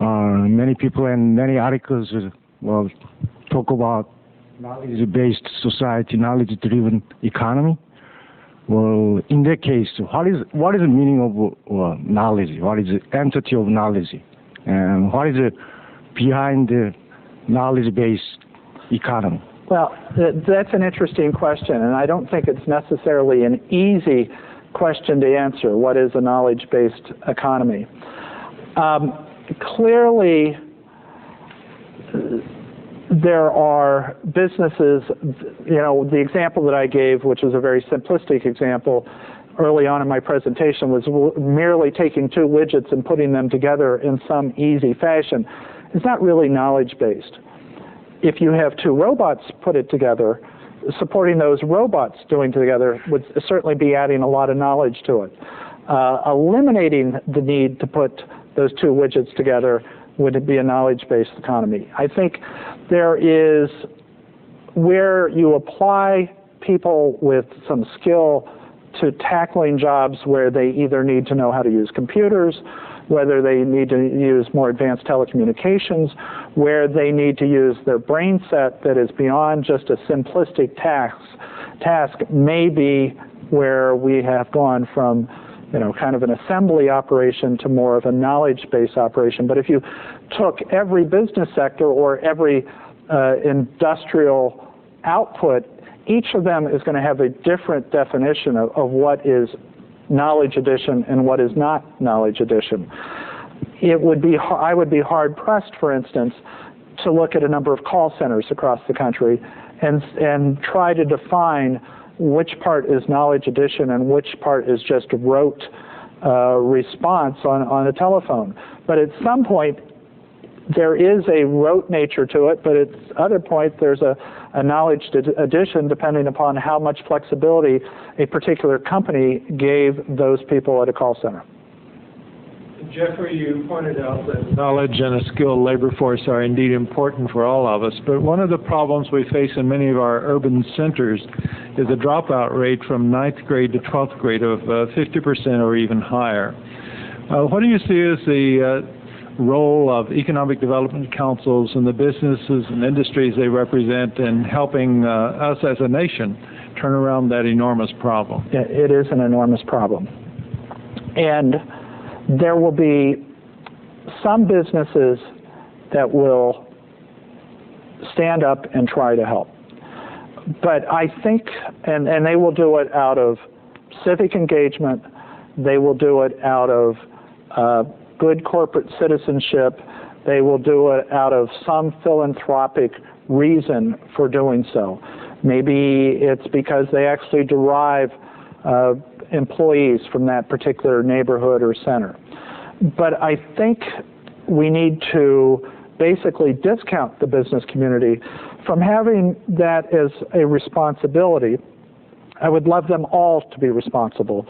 Many people and many articles talk about knowledge-based society, knowledge-driven economy. Well, in that case, what is the meaning of knowledge? What is the entity of knowledge? And what is it behind the knowledge-based economy? Well, that's an interesting question, and I don't think it's necessarily an easy question to answer. What is a knowledge-based economy? Clearly, there are businesses, you know, the example that I gave, which was a very simplistic example, early on in my presentation was merely taking two widgets and putting them together in some easy fashion. It's not really knowledge-based. If you have two robots put it together, supporting those robots doing together would certainly be adding a lot of knowledge to it. Eliminating the need to put those two widgets together would be a knowledge-based economy. I think there is where you apply people with some skill to tackling jobs where they either need to know how to use computers, whether they need to use more advanced telecommunications, where they need to use their brain set that is beyond just a simplistic task may be where we have gone from kind of an assembly operation to more of a knowledge-based operation. But if you took every business sector or every industrial output, each of them is going to have a different definition of what is knowledge addition and what is not knowledge addition. I would be hard-pressed, for instance, to look at a number of call centers across the country and try to define which part is knowledge addition and which part is just rote response on a telephone. But at some point, there is a rote nature to it, but at other point, there's a knowledge addition depending upon how much flexibility a particular company gave those people at a call center. Jeffrey, you pointed out that knowledge and a skilled labor force are indeed important for all of us, but one of the problems we face in many of our urban centers is a dropout rate from 9th grade to 12th grade of 50% or even higher. What do you see as the role of economic development councils and the businesses and industries they represent in helping us as a nation turn around that enormous problem? Yeah, it is an enormous problem. And there will be some businesses that will stand up and try to help. But I think, and they will do it out of civic engagement, they will do it out of good corporate citizenship, they will do it out of some philanthropic reason for doing so. Maybe it's because they actually derive employees from that particular neighborhood or center. But I think we need to basically discount the business community from having that as a responsibility. I would love them all to be responsible.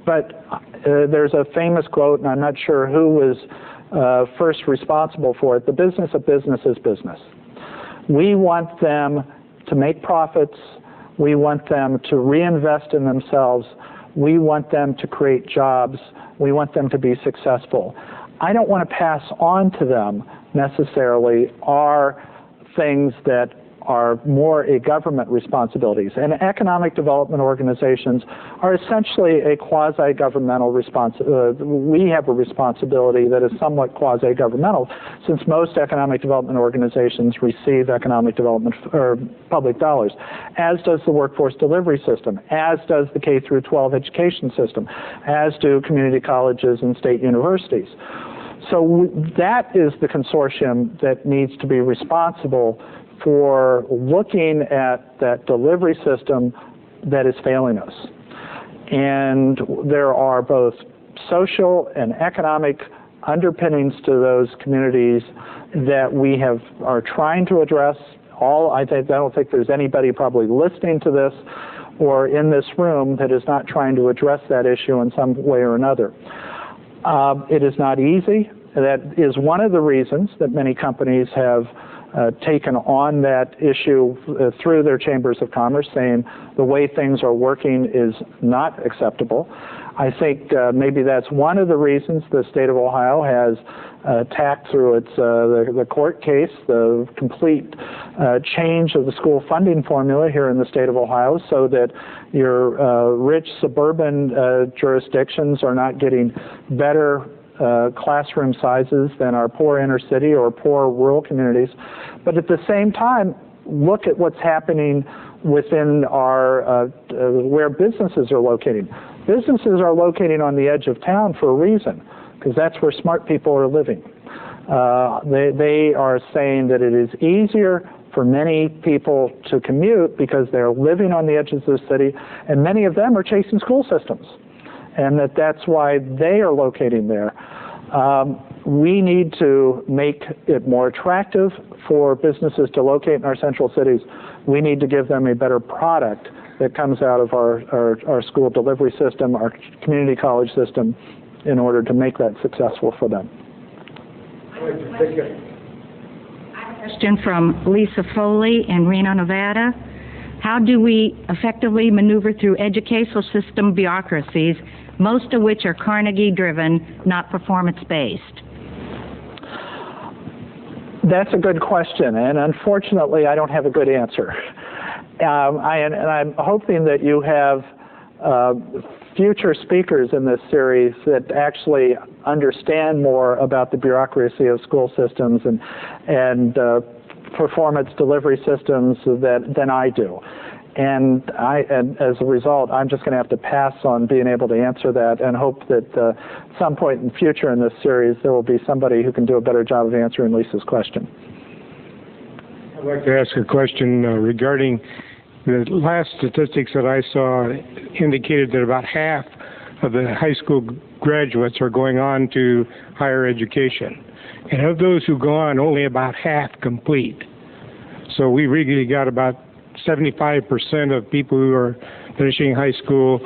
But there's a famous quote, and I'm not sure who was first responsible for it. The business of business is business. We want them to make profits. We want them to reinvest in themselves. We want them to create jobs. We want them to be successful. I don't want to pass on to them necessarily our things that are more a government responsibilities. And economic development organizations are essentially a quasi-governmental we have a responsibility that is somewhat quasi-governmental, since most economic development organizations receive economic development or public dollars, as does the workforce delivery system, as does the K-12 education system, as do community colleges and state universities. So that is the consortium that needs to be responsible for looking at that delivery system that is failing us. And there are both social and economic underpinnings to those communities that we are trying to address. I don't think there's anybody probably listening to this or in this room that is not trying to address that issue in some way or another. It is not easy. That is one of the reasons that many companies have taken on that issue through their chambers of commerce, saying the way things are working is not acceptable. I think maybe that's one of the reasons the state of Ohio has attacked through its the court case the complete change of the school funding formula here in the state of Ohio, so that your rich suburban jurisdictions are not getting better classroom sizes than our poor inner city or poor rural communities. But at the same time, look at what's happening within our where businesses are located. Businesses are located on the edge of town for a reason, because that's where smart people are living. They are saying that it is easier for many people to commute because they're living on the edges of the city, and many of them are chasing school systems. and that's why they are locating there. We need to make it more attractive for businesses to locate in our central cities. We need to give them a better product that comes out of our school delivery system, our community college system, in order to make that successful for them. Question from Lisa Foley in Reno, Nevada. How do we effectively maneuver through educational system bureaucracies, most of which are Carnegie-driven, not performance-based? That's a good question, and unfortunately, I don't have a good answer. I'm hoping that you have future speakers in this series that actually understand more about the bureaucracy of school systems and performance delivery systems than I do. And as a result, I'm just going to have to pass on being able to answer that, and hope that at some point in the future in this series there will be somebody who can do a better job of answering Lisa's question. I'd like to ask a question regarding the last statistics that I saw indicated that about half of the high school graduates are going on to higher education. And of those who go on, only about half complete. So we really got about 75% of people who are finishing high school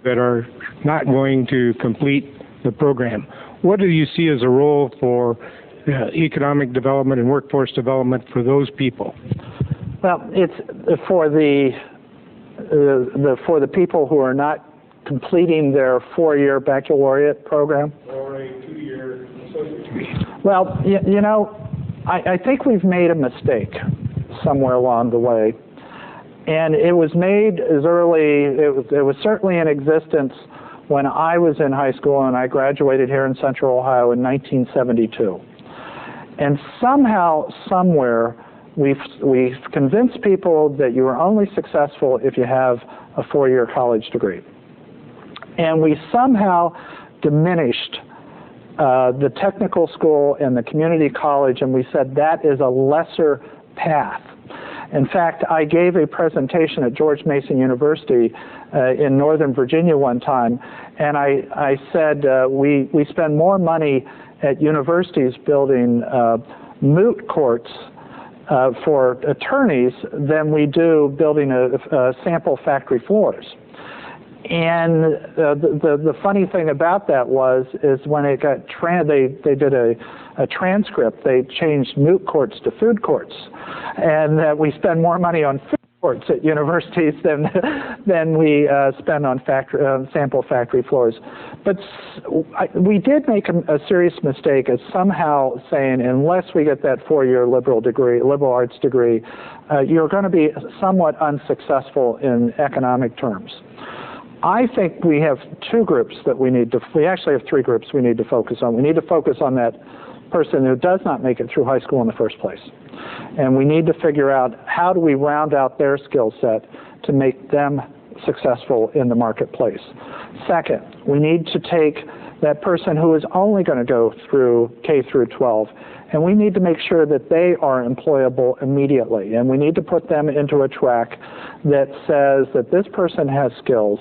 that are not going to complete the program. What do you see as a role for economic development and workforce development for those people? Well, it's for the people who are not completing their 4-year baccalaureate program. Or a 2-year associate degree. Well, you know, I think we've made a mistake somewhere along the way. And it was made as early, it was certainly in existence when I was in high school, and I graduated here in Central Ohio in 1972. And somehow, somewhere, we've convinced people that you are only successful if you have a 4-year college degree. And we somehow diminished the technical school and the community college, and we said that is a lesser path. In fact, I gave a presentation at George Mason University in Northern Virginia one time, and I said we spend more money at universities building moot courts for attorneys than we do building a sample factory floors. And the funny thing about that is when it got they did a transcript, they changed moot courts to food courts, and that we spend more money on food courts at universities than we spend on sample factory floors. But we did make a serious mistake of somehow saying, unless we get that 4-year liberal arts degree, you're going to be somewhat unsuccessful in economic terms. I think we have two groups that we actually have three groups we need to focus on. We need to focus on that person who does not make it through high school in the first place. And we need to figure out how do we round out their skill set to make them successful in the marketplace. Second, we need to take that person who is only going to go through K through 12, and we need to make sure that they are employable immediately. And we need to put them into a track that says that this person has skills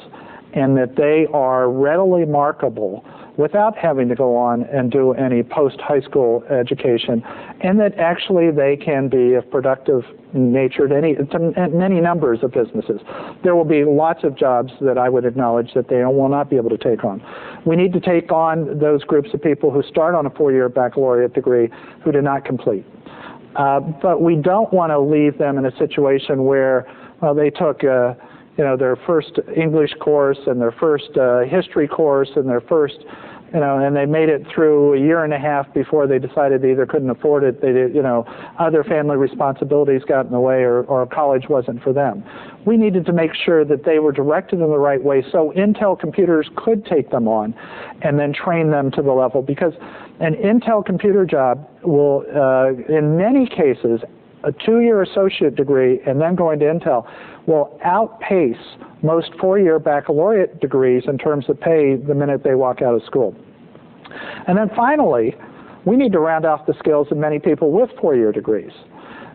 and that they are readily marketable without having to go on and do any post-high school education, and that actually they can be of productive nature to many numbers of businesses. There will be lots of jobs that I would acknowledge that they will not be able to take on. We need to take on those groups of people who start on a 4-year baccalaureate degree who do not complete. But we don't want to leave them in a situation where, well, they took their first English course and their first history course and their first, and they made it through a year and a half before they decided they either couldn't afford it, other family responsibilities got in the way, or college wasn't for them. We needed to make sure that they were directed in the right way so Intel computers could take them on and then train them to the level, because an Intel computer job will, in many cases, a 2-year associate degree and then going to Intel will outpace most 4-year baccalaureate degrees in terms of pay the minute they walk out of school. And then finally, we need to round off the skills of many people with 4-year degrees.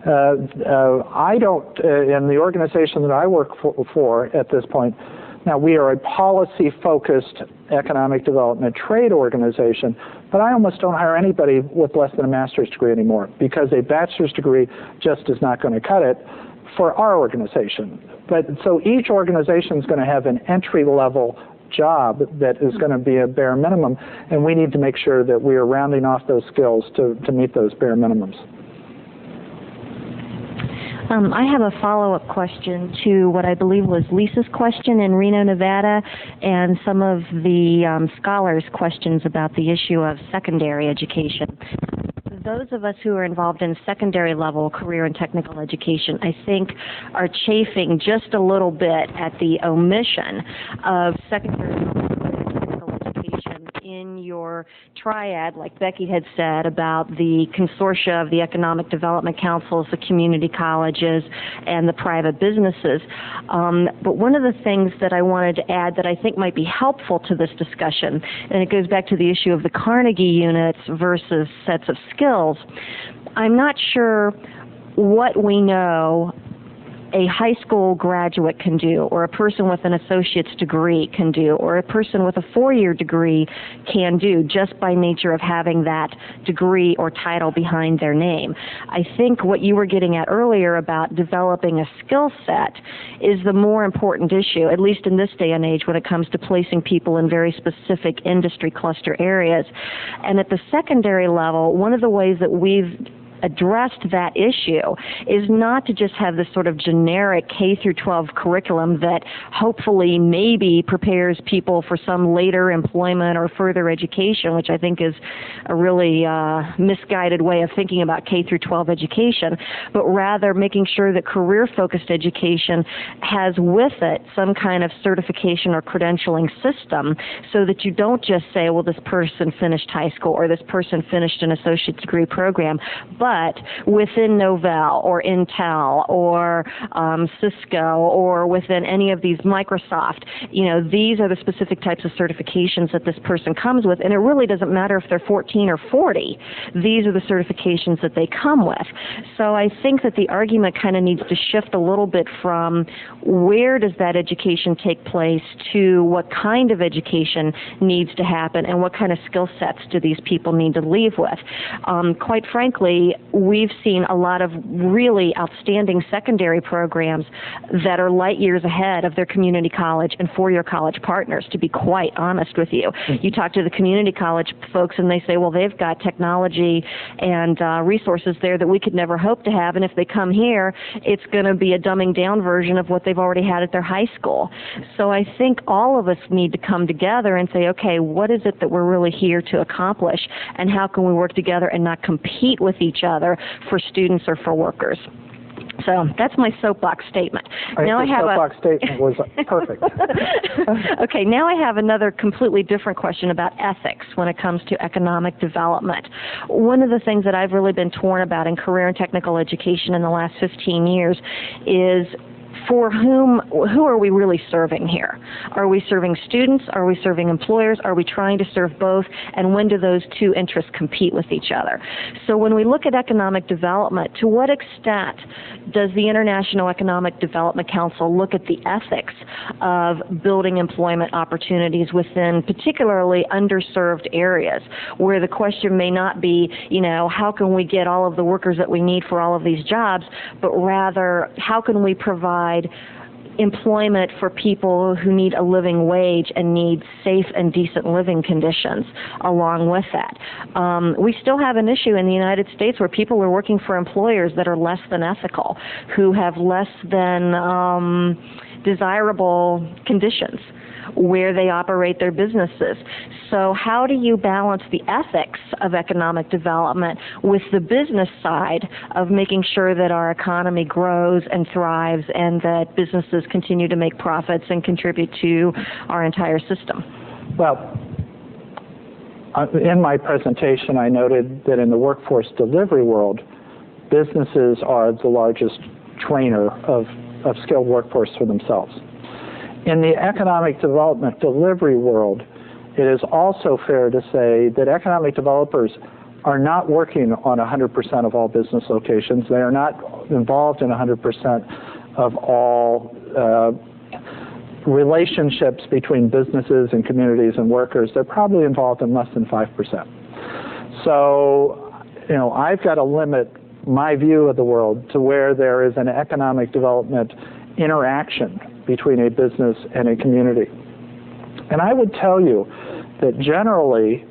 I don't, in the organization that I work for at this point, Now, we are a policy-focused economic development trade organization, but I almost don't hire anybody with less than a master's degree anymore, because a bachelor's degree just is not going to cut it for our organization. But so each organization is going to have an entry-level job that is going to be a bare minimum, and we need to make sure that we are rounding off those skills to meet those bare minimums. I have a follow-up question to what I believe was Lisa's question in Reno, Nevada, and some of the scholars' questions about the issue of secondary education. Those of us who are involved in secondary level career and technical education, I think, are chafing just a little bit at the omission of secondary level career and technical education in your triad, like Becky had said, about the consortia of the economic development councils, the community colleges, and the private businesses. But one of the things that I wanted to add that I think might be helpful to this discussion, and it goes back to the issue of the Carnegie units versus sets of skills, I'm not sure what we know a high school graduate can do, or a person with an associate's degree can do, or a person with a four-year degree can do, just by nature of having that degree or title behind their name. I think what you were getting at earlier about developing a skill set is the more important issue, at least in this day and age, when it comes to placing people in very specific industry cluster areas. And at the secondary level, one of the ways that we've addressed that issue is not to just have this sort of generic K through 12 curriculum that hopefully maybe prepares people for some later employment or further education, which I think is a really misguided way of thinking about K through 12 education, but rather making sure that career-focused education has with it some kind of certification or credentialing system, so that you don't just say, well, this person finished high school or this person finished an associate's degree program, but within Novell or Intel or Cisco or within any of these Microsoft, these are the specific types of certifications that this person comes with, and it really doesn't matter if they're 14 or 40. These are the certifications that they come with. So I think that the argument kind of needs to shift a little bit from where does that education take place to what kind of education needs to happen and what kind of skill sets do these people need to leave with. Quite frankly, we've seen a lot of really outstanding secondary programs that are light years ahead of their community college and four-year college partners, to be quite honest with you. You talk to the community college folks and they say, well, they've got technology and resources there that we could never hope to have, and if they come here, it's going to be a dumbing down version of what they've already had at their high school. So I think all of us need to come together and say, okay, what is it that we're really here to accomplish, and how can we work together and not compete with each other for students or for workers? So that's my soapbox statement. Now I have soapbox statement was perfect. Okay, now I have another completely different question about ethics when it comes to economic development. One of the things that I've really been torn about in career and technical education in the last 15 years is who are we really serving here? Are we serving students? Are we serving employers? Are we trying to serve both? And when do those two interests compete with each other? So when we look at economic development, to what extent does the International Economic Development Council look at the ethics of building employment opportunities within particularly underserved areas, where the question may not be, how can we get all of the workers that we need for all of these jobs, but rather, how can we provide employment for people who need a living wage and need safe and decent living conditions along with that. We still have an issue in the United States where people are working for employers that are less than ethical, who have less than desirable conditions where they operate their businesses. So how do you balance the ethics of economic development with the business side of making sure that our economy grows and thrives and that businesses continue to make profits and contribute to our entire system? Well, in my presentation, I noted that in the workforce delivery world, businesses are the largest trainer of skilled workforce for themselves. In the economic development delivery world, it is also fair to say that economic developers are not working on 100% of all business locations. They are not involved in 100% of all relationships between businesses and communities and workers, they're probably involved in less than 5%. So, I've got to limit my view of the world to where there is an economic development interaction between a business and a community. And I would tell you that generally,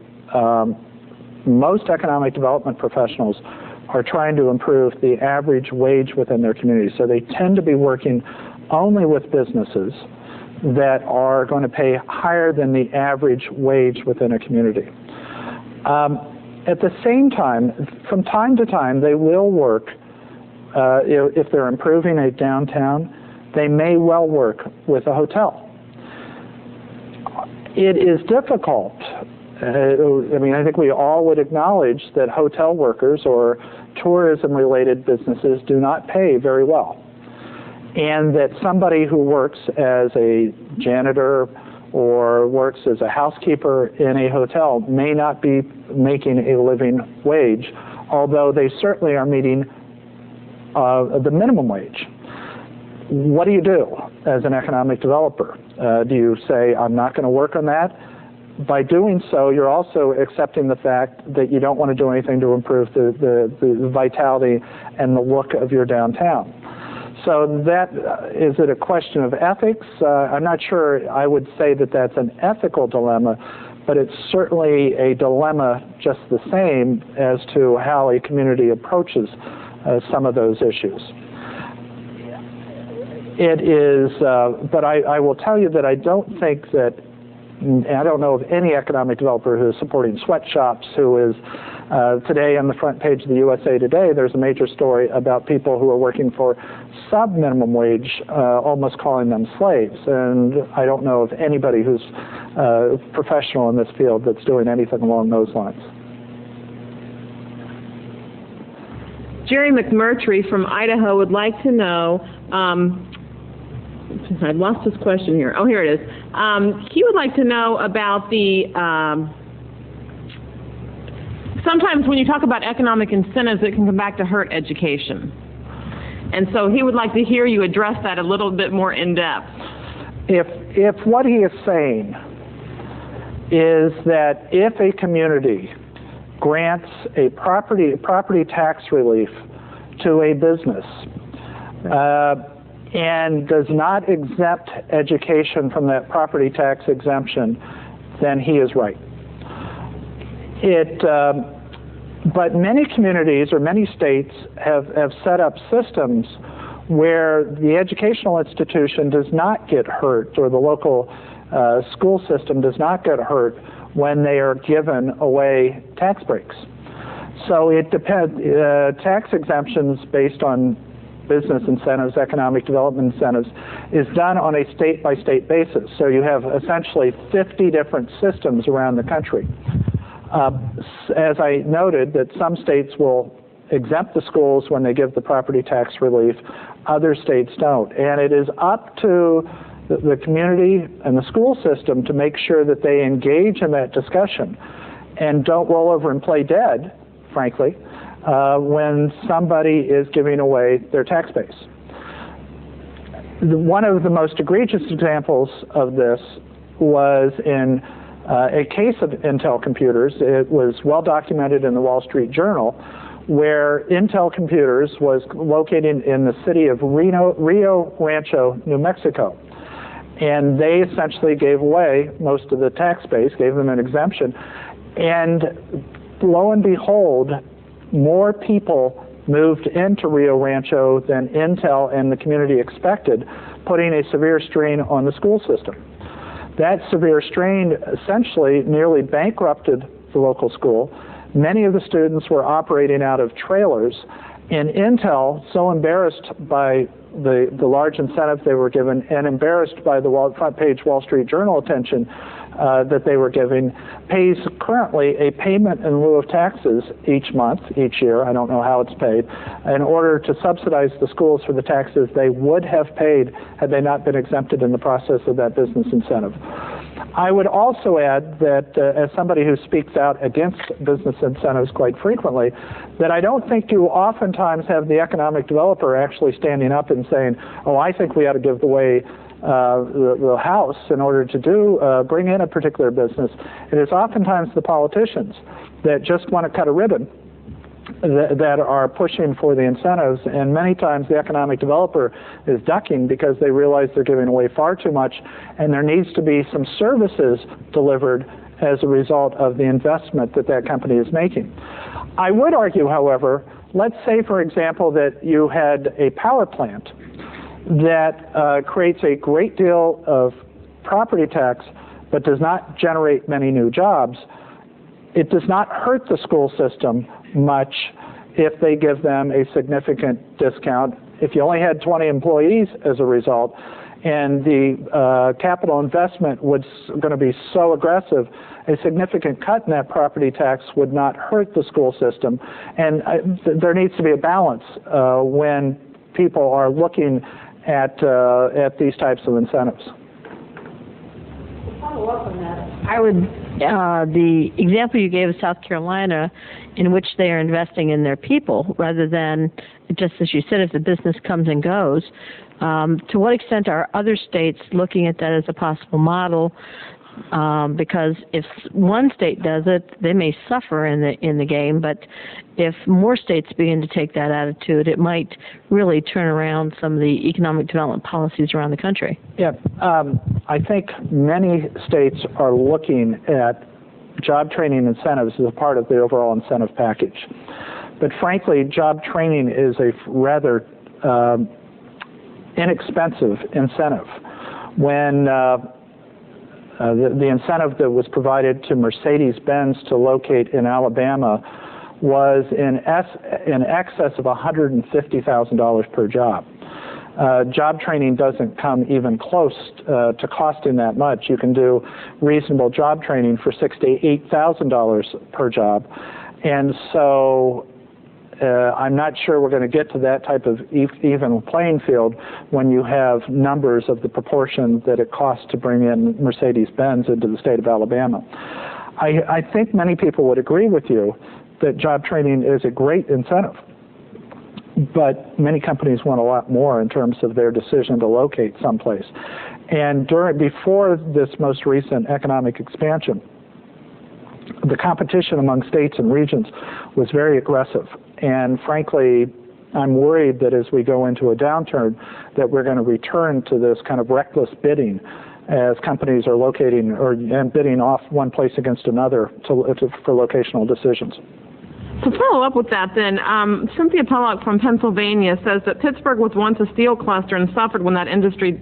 most economic development professionals are trying to improve the average wage within their community. So they tend to be working only with businesses that are going to pay higher than the average wage within a community. At the same time, from time to time, they will work, if they're improving a downtown, they may well work with a hotel. It is difficult. I think we all would acknowledge that hotel workers or tourism-related businesses do not pay very well. And that somebody who works as a janitor or works as a housekeeper in a hotel may not be making a living wage, although they certainly are meeting the minimum wage. What do you do as an economic developer? Do you say, I'm not going to work on that? By doing so, you're also accepting the fact that you don't want to do anything to improve the vitality and the look of your downtown. So is it a question of ethics? I'm not sure I would say that that's an ethical dilemma, but it's certainly a dilemma just the same as to how a community approaches some of those issues. It is, but I will tell you that I don't think that, I don't know of any economic developer who is supporting sweatshops, who is today on the front page of the USA Today, there's a major story about people who are working for sub-minimum wage, almost calling them slaves. And I don't know of anybody who's professional in this field that's doing anything along those lines. Jerry McMurtry from Idaho would like to know, I lost his question here. Oh, here it is. He would like to know about the, sometimes when you talk about economic incentives, it can come back to hurt education. And so he would like to hear you address that a little bit more in depth. If what he is saying is that if a community grants a property tax relief to a business and does not exempt education from that property tax exemption, then he is right. But many communities or many states have set up systems where the educational institution does not get hurt, or the local school system does not get hurt when they are given away tax breaks. So it depends. Tax exemptions based on business incentives, economic development incentives, is done on a state-by-state basis. So you have essentially 50 different systems around the country. As I noted, that some states will exempt the schools when they give the property tax relief, other states don't. And it is up to the community and the school system to make sure that they engage in that discussion and don't roll over and play dead, frankly, when somebody is giving away their tax base. One of the most egregious examples of this was in a case of Intel computers. It was well documented in the Wall Street Journal, where Intel Computers was located in the city of Rio Rancho, New Mexico. And they essentially gave away most of the tax base, gave them an exemption. And lo and behold, more people moved into Rio Rancho than Intel and the community expected, putting a severe strain on the school system. That severe strain essentially nearly bankrupted the local school. Many of the students were operating out of trailers, and Intel, so embarrassed by the large incentive they were given and embarrassed by the front page Wall Street Journal attention that they were giving, pays currently a payment in lieu of taxes each month, each year, I don't know how it's paid, in order to subsidize the schools for the taxes they would have paid had they not been exempted in the process of that business incentive. I would also add that as somebody who speaks out against business incentives quite frequently, that I don't think you oftentimes have the economic developer actually standing up and saying, oh, I think we ought to give away the House in order to bring in a particular business. It is oftentimes the politicians that just want to cut a ribbon that are pushing for the incentives, and many times the economic developer is ducking because they realize they're giving away far too much, and there needs to be some services delivered as a result of the investment that that company is making. I would argue, however, let's say, for example, that you had a power plant that creates a great deal of property tax but does not generate many new jobs. It does not hurt the school system much if they give them a significant discount. If you only had 20 employees as a result, and the capital investment was going to be so aggressive, a significant cut in that property tax would not hurt the school system. And there needs to be a balance when people are looking at these types of incentives. To follow up on that, I would the example you gave of South Carolina, in which they are investing in their people rather than just, as you said, if the business comes and goes. To what extent are other states looking at that as a possible model? Because if one state does it, they may suffer in the game. But if more states begin to take that attitude, it might really turn around some of the economic development policies around the country. Yeah, I think many states are looking at job training incentives as a part of the overall incentive package. But frankly, job training is a rather inexpensive incentive. When the incentive that was provided to Mercedes-Benz to locate in Alabama was in excess of $150,000 per job. Job training doesn't come even close to costing that much. You can do reasonable job training for $6,000 to $8,000 per job. And so I'm not sure we're going to get to that type of even playing field when you have numbers of the proportion that it costs to bring in Mercedes-Benz into the state of Alabama. I think many people would agree with you that job training is a great incentive, but many companies want a lot more in terms of their decision to locate someplace. And before this most recent economic expansion, the competition among states and regions was very aggressive. And frankly, I'm worried that as we go into a downturn, that we're going to return to this kind of reckless bidding as companies are locating and bidding off one place against another for locational decisions. To follow up with that then, Cynthia Pollock from Pennsylvania says that Pittsburgh was once a steel cluster and suffered when that industry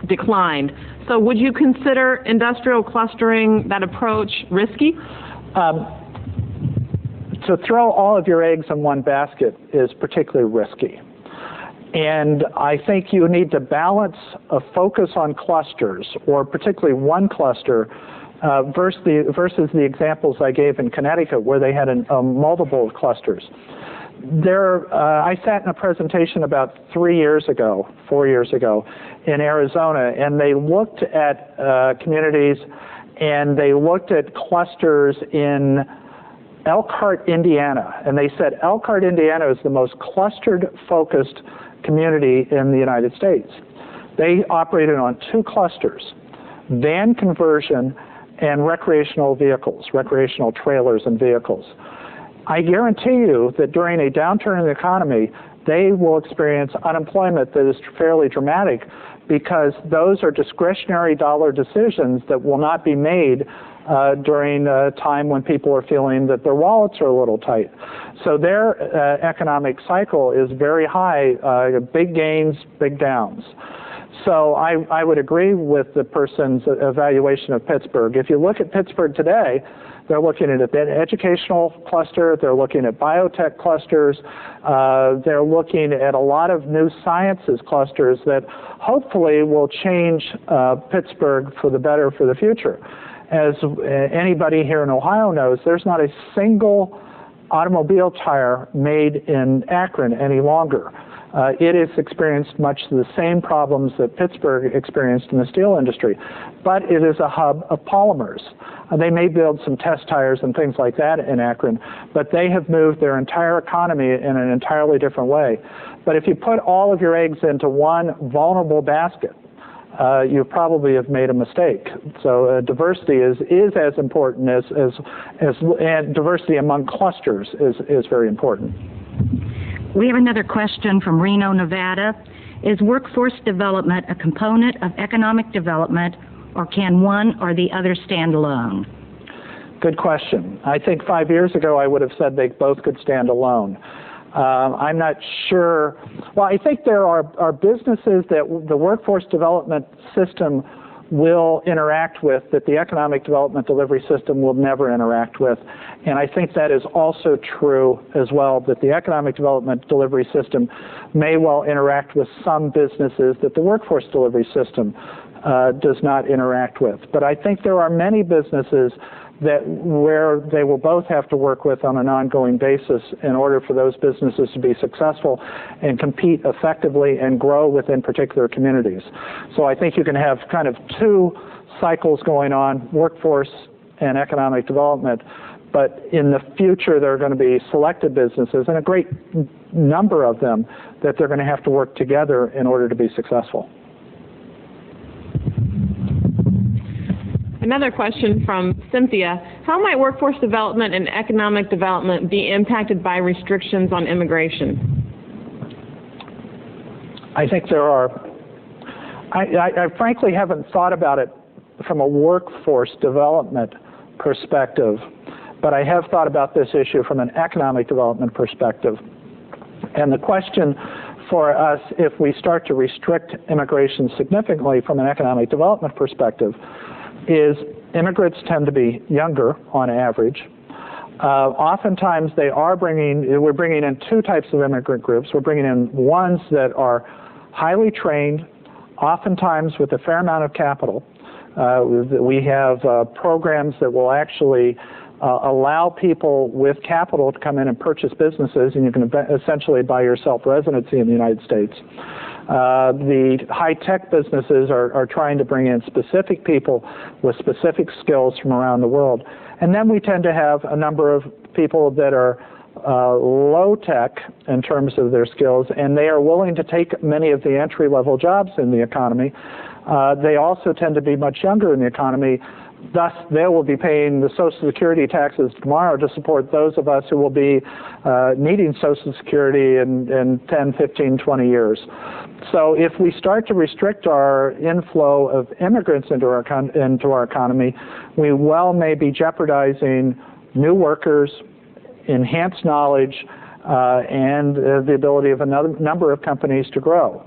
declined. So would you consider industrial clustering, that approach, risky? To throw all of your eggs in one basket is particularly risky. And I think you need to balance a focus on clusters, or particularly one cluster, versus the examples I gave in Connecticut, where they had multiple clusters. I sat in a presentation about 4 years ago, in Arizona, and they looked at communities, and they looked at clusters in Elkhart, Indiana, and they said Elkhart, Indiana is the most clustered-focused community in the United States. They operated on 2 clusters, van conversion and recreational vehicles, recreational trailers and vehicles. I guarantee you that during a downturn in the economy, they will experience unemployment that is fairly dramatic, because those are discretionary dollar decisions that will not be made during a time when people are feeling that their wallets are a little tight. So their economic cycle is very high, big gains, big downs. So I would agree with the person's evaluation of Pittsburgh. If you look at Pittsburgh today, they're looking at an educational cluster, they're looking at biotech clusters, they're looking at a lot of new sciences clusters that hopefully will change Pittsburgh for the better for the future. As anybody here in Ohio knows, there's not a single automobile tire made in Akron any longer. It has experienced much the same problems that Pittsburgh experienced in the steel industry, but it is a hub of polymers. They may build some test tires and things like that in Akron, but they have moved their entire economy in an entirely different way. But if you put all of your eggs into one vulnerable basket, you probably have made a mistake. So diversity is as important and diversity among clusters is very important. We have another question from Reno, Nevada. Is workforce development a component of economic development, or can one or the other stand alone? Good question. I think 5 years ago I would have said they both could stand alone. I'm not sure. Well, I think there are businesses that the workforce development system will interact with that the economic development delivery system will never interact with. And I think that is also true as well, that the economic development delivery system may well interact with some businesses that the workforce delivery system does not interact with. But I think there are many businesses where they will both have to work with on an ongoing basis in order for those businesses to be successful and compete effectively and grow within particular communities. So I think you can have kind of two cycles going on, workforce and economic development, but in the future there are going to be selected businesses, and a great number of them, that they're going to have to work together in order to be successful. Another question from Cynthia. How might workforce development and economic development be impacted by restrictions on immigration? I think there are. I frankly haven't thought about it from a workforce development perspective, but I have thought about this issue from an economic development perspective. And the question for us, if we start to restrict immigration significantly from an economic development perspective, is immigrants tend to be younger on average. Oftentimes we're bringing in two types of immigrant groups. We're bringing in ones that are highly trained, oftentimes with a fair amount of capital. We have programs that will actually allow people with capital to come in and purchase businesses, and you can essentially buy yourself residency in the United States. The high-tech businesses are trying to bring in specific people with specific skills from around the world. And then we tend to have a number of people that are low-tech in terms of their skills, and they are willing to take many of the entry-level jobs in the economy. They also tend to be much younger in the economy. Thus, they will be paying the Social Security taxes tomorrow to support those of us who will be needing Social Security in 10, 15, 20 years. So if we start to restrict our inflow of immigrants into our economy, we well may be jeopardizing new workers, enhanced knowledge, and the ability of a number of companies to grow.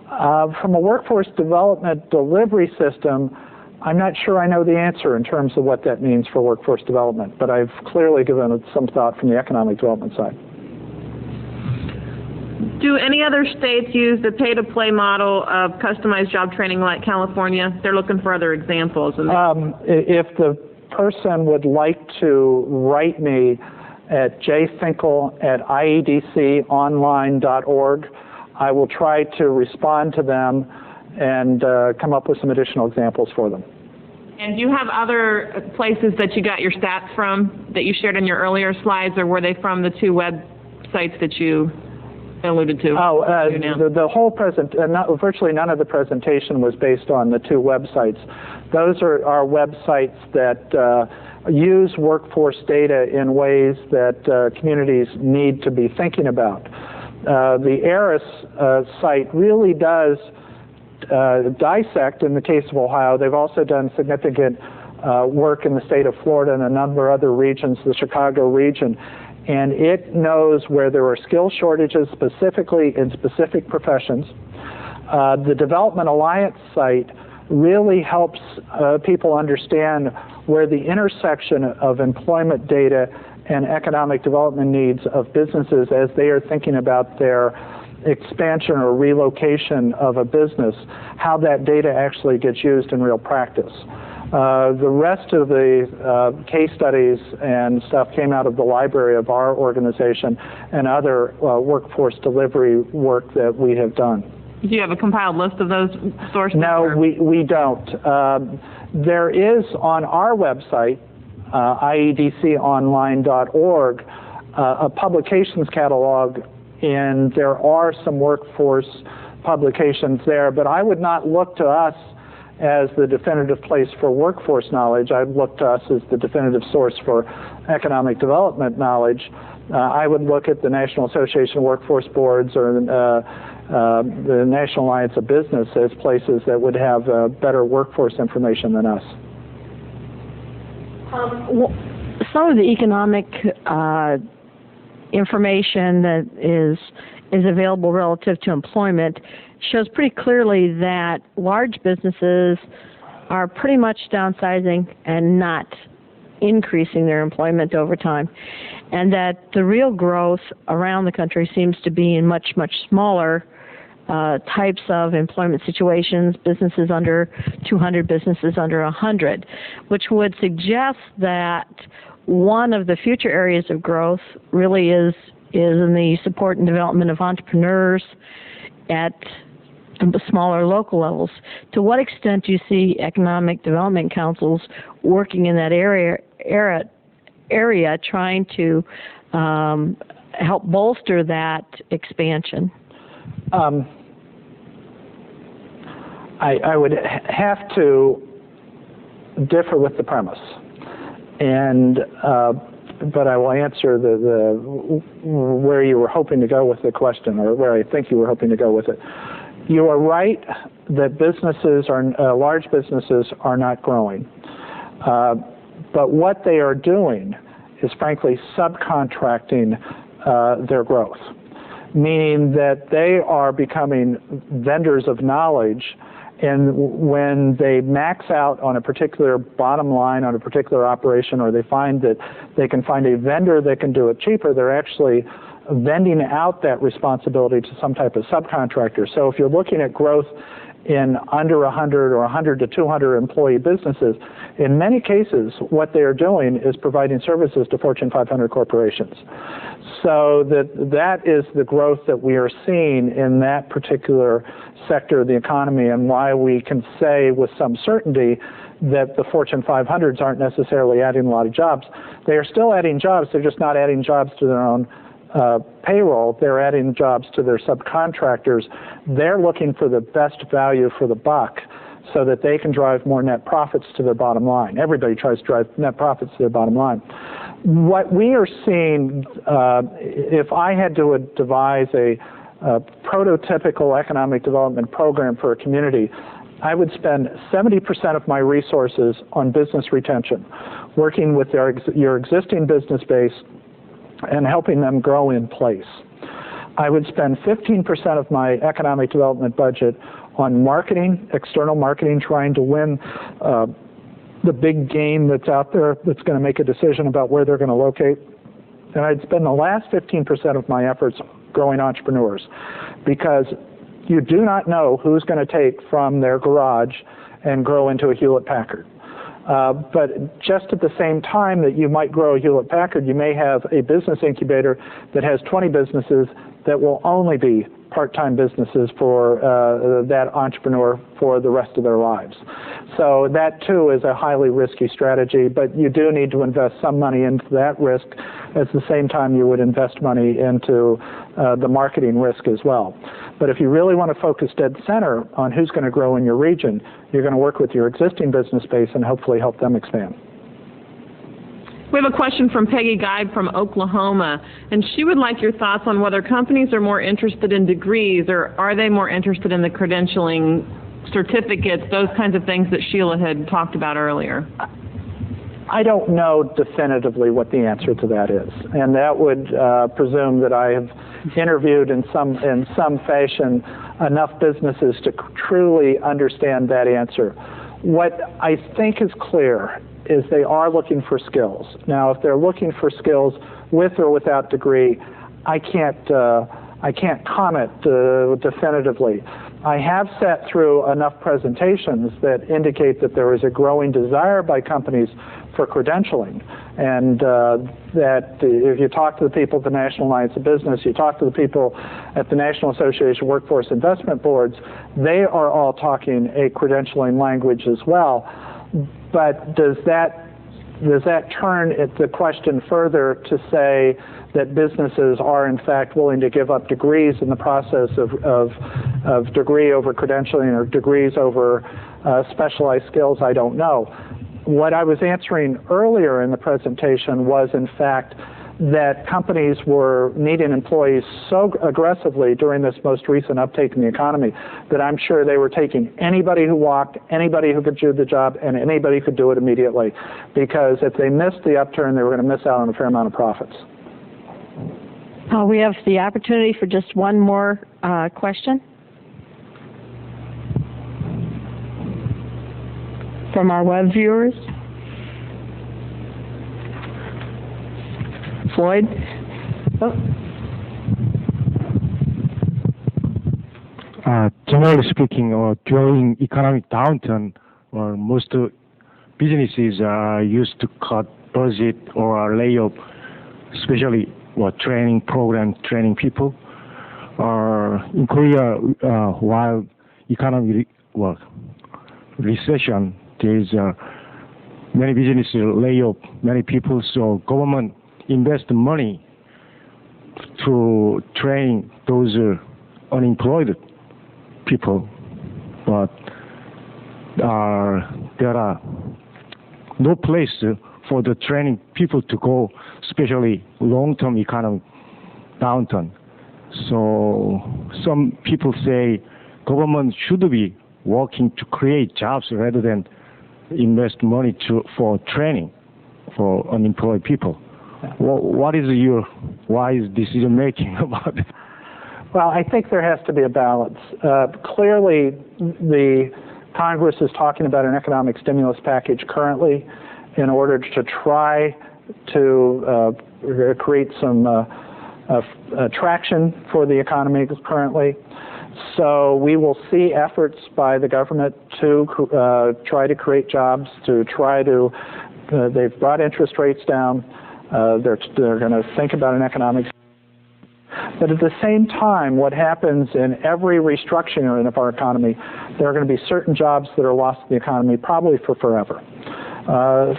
From a workforce development delivery system, I'm not sure I know the answer in terms of what that means for workforce development, but I've clearly given it some thought from the economic development side. Do any other states use the pay-to-play model of customized job training like California? They're looking for other examples. If the person would like to write me at jfinkle@iedconline.org, I will try to respond to them and come up with some additional examples for them. And do you have other places that you got your stats from that you shared in your earlier slides, or were they from the two websites that you alluded to? The whole virtually none of the presentation was based on the two websites. Those are websites that use workforce data in ways that communities need to be thinking about. The ARIS site really does dissect, in the case of Ohio. They've also done significant work in the state of Florida and a number of other regions, the Chicago region, and it knows where there are skill shortages specifically in specific professions. The Development Alliance site really helps people understand where the intersection of employment data and economic development needs of businesses as they are thinking about their expansion or relocation of a business, how that data actually gets used in real practice. The rest of the case studies and stuff came out of the library of our organization and other workforce delivery work that we have done. Do you have a compiled list of those sources? No, we don't. There is on our website, iedconline.org, a publications catalog, and there are some workforce publications there, but I would not look to us as the definitive place for workforce knowledge. I'd look to us as the definitive source for economic development knowledge. I would look at the National Association of Workforce Boards or the National Alliance of Business as places that would have better workforce information than us. Some of the economic information that is available relative to employment shows pretty clearly that large businesses are pretty much downsizing and not increasing their employment over time, and that the real growth around the country seems to be in much, much smaller types of employment situations, businesses under 200, businesses under 100, which would suggest that one of the future areas of growth really is in the support and development of entrepreneurs at smaller local levels. To what extent do you see economic development councils working in that area trying to help bolster that expansion? I would have to differ with the premise, and but I will answer the where you were hoping to go with the question, or where I think you were hoping to go with it. You are right that businesses large businesses are not growing, but what they are doing is frankly subcontracting their growth, meaning that they are becoming vendors of knowledge. And when they max out on a particular bottom line on a particular operation, or they find that they can find a vendor that can do it cheaper, they're actually vending out that responsibility to some type of subcontractor. So if you're looking at growth in under 100 or 100 to 200 employee businesses, in many cases what they are doing is providing services to Fortune 500 corporations. So that is the growth that we are seeing in that particular sector of the economy, and why we can say with some certainty that the Fortune 500s aren't necessarily adding a lot of jobs. They are still adding jobs, they're just not adding jobs to their own payroll. They're adding jobs to their subcontractors. They're looking for the best value for the buck so that they can drive more net profits to their bottom line. Everybody tries to drive net profits to their bottom line. What we are seeing, if I had to devise a prototypical economic development program for a community, I would spend 70% of my resources on business retention, working with your existing business base and helping them grow in place. I would spend 15% of my economic development budget on marketing, external marketing, trying to win the big game that's out there that's going to make a decision about where they're going to locate. And I'd spend the last 15% of my efforts growing entrepreneurs, because you do not know who's going to take from their garage and grow into a Hewlett-Packard. But just at the same time that you might grow a Hewlett-Packard, you may have a business incubator that has 20 businesses that will only be part-time businesses for that entrepreneur for the rest of their lives. So that too is a highly risky strategy, but you do need to invest some money into that risk at the same time you would invest money into the marketing risk as well. But if you really want to focus dead center on who's going to grow in your region, you're going to work with your existing business base and hopefully help them expand. We have a question from Peggy Guide from Oklahoma, and she would like your thoughts on whether companies are more interested in degrees, or are they more interested in the credentialing, certificates, those kinds of things that Sheila had talked about earlier. I don't know definitively what the answer to that is, and that would presume that I have interviewed in some fashion enough businesses to truly understand that answer. What I think is clear is they are looking for skills. Now, if they're looking for skills with or without degree, I can't comment definitively. I have sat through enough presentations that indicate that there is a growing desire by companies for credentialing, and that if you talk to the people at the National Alliance of Business, you talk to the people at the National Association of Workforce Investment Boards, they are all talking a credentialing language as well. But does that does that turn the question further to say that businesses are in fact willing to give up degrees in the process of degree over credentialing or degrees over specialized skills? I don't know. What I was answering earlier in the presentation was in fact that companies were needing employees so aggressively during this most recent uptake in the economy that I'm sure they were taking anybody who walked, anybody who could do the job, and anybody who could do it immediately. Because if they missed the upturn, they were going to miss out on a fair amount of profits. We have the opportunity for just one more question from our web viewers. Floyd? Oh. Generally speaking, during economic downturn, most businesses are used to cut budget or lay off, especially training program, training people. In Korea, while economic recession, there's many businesses lay off many people, so government invest money to train those unemployed people, but there are no place for the training people to go, especially long-term economic downturn. So some people say government should be working to create jobs rather than invest money for training for unemployed people. What is your wise decision making about it? Well, I think there has to be a balance. Clearly, the Congress is talking about an economic stimulus package currently in order to try to create some traction for the economy currently. So we will see efforts by the government to try to create jobs, to try to, they've brought interest rates down. They're going to think about an economic. But at the same time, what happens in every restructuring of our economy, there are going to be certain jobs that are lost in the economy probably for forever.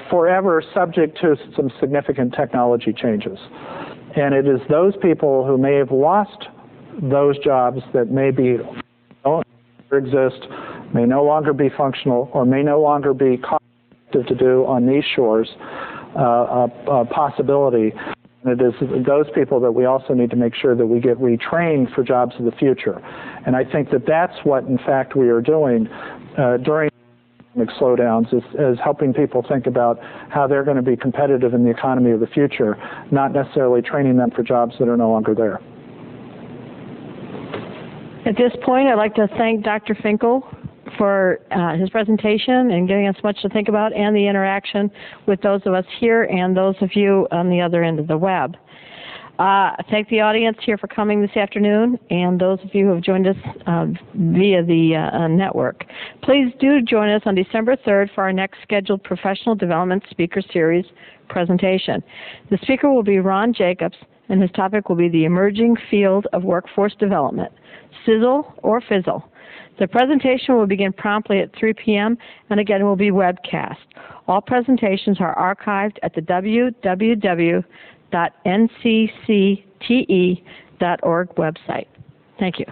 Forever subject to some significant technology changes. And it is those people who may have lost those jobs that may be no longer exist, may no longer be functional, or may no longer be cost-effective to do on these shores, a possibility. And it is those people that we also need to make sure that we get retrained for jobs of the future. And I think that that's what, in fact, we are doing during economic slowdowns, is helping people think about how they're going to be competitive in the economy of the future, not necessarily training them for jobs that are no longer there. At this point, I'd like to thank Dr. Finkle for his presentation and giving us much to think about, and the interaction with those of us here and those of you on the other end of the web. Thank the audience here for coming this afternoon, and those of you who have joined us via the network. Please do join us on December 3rd for our next scheduled Professional Development Speaker Series presentation. The speaker will be Ron Jacobs, and his topic will be the emerging field of workforce development, sizzle or fizzle. The presentation will begin promptly at 3 p.m. and again will be webcast. All presentations are archived at the www.nccte.org website. Thank you.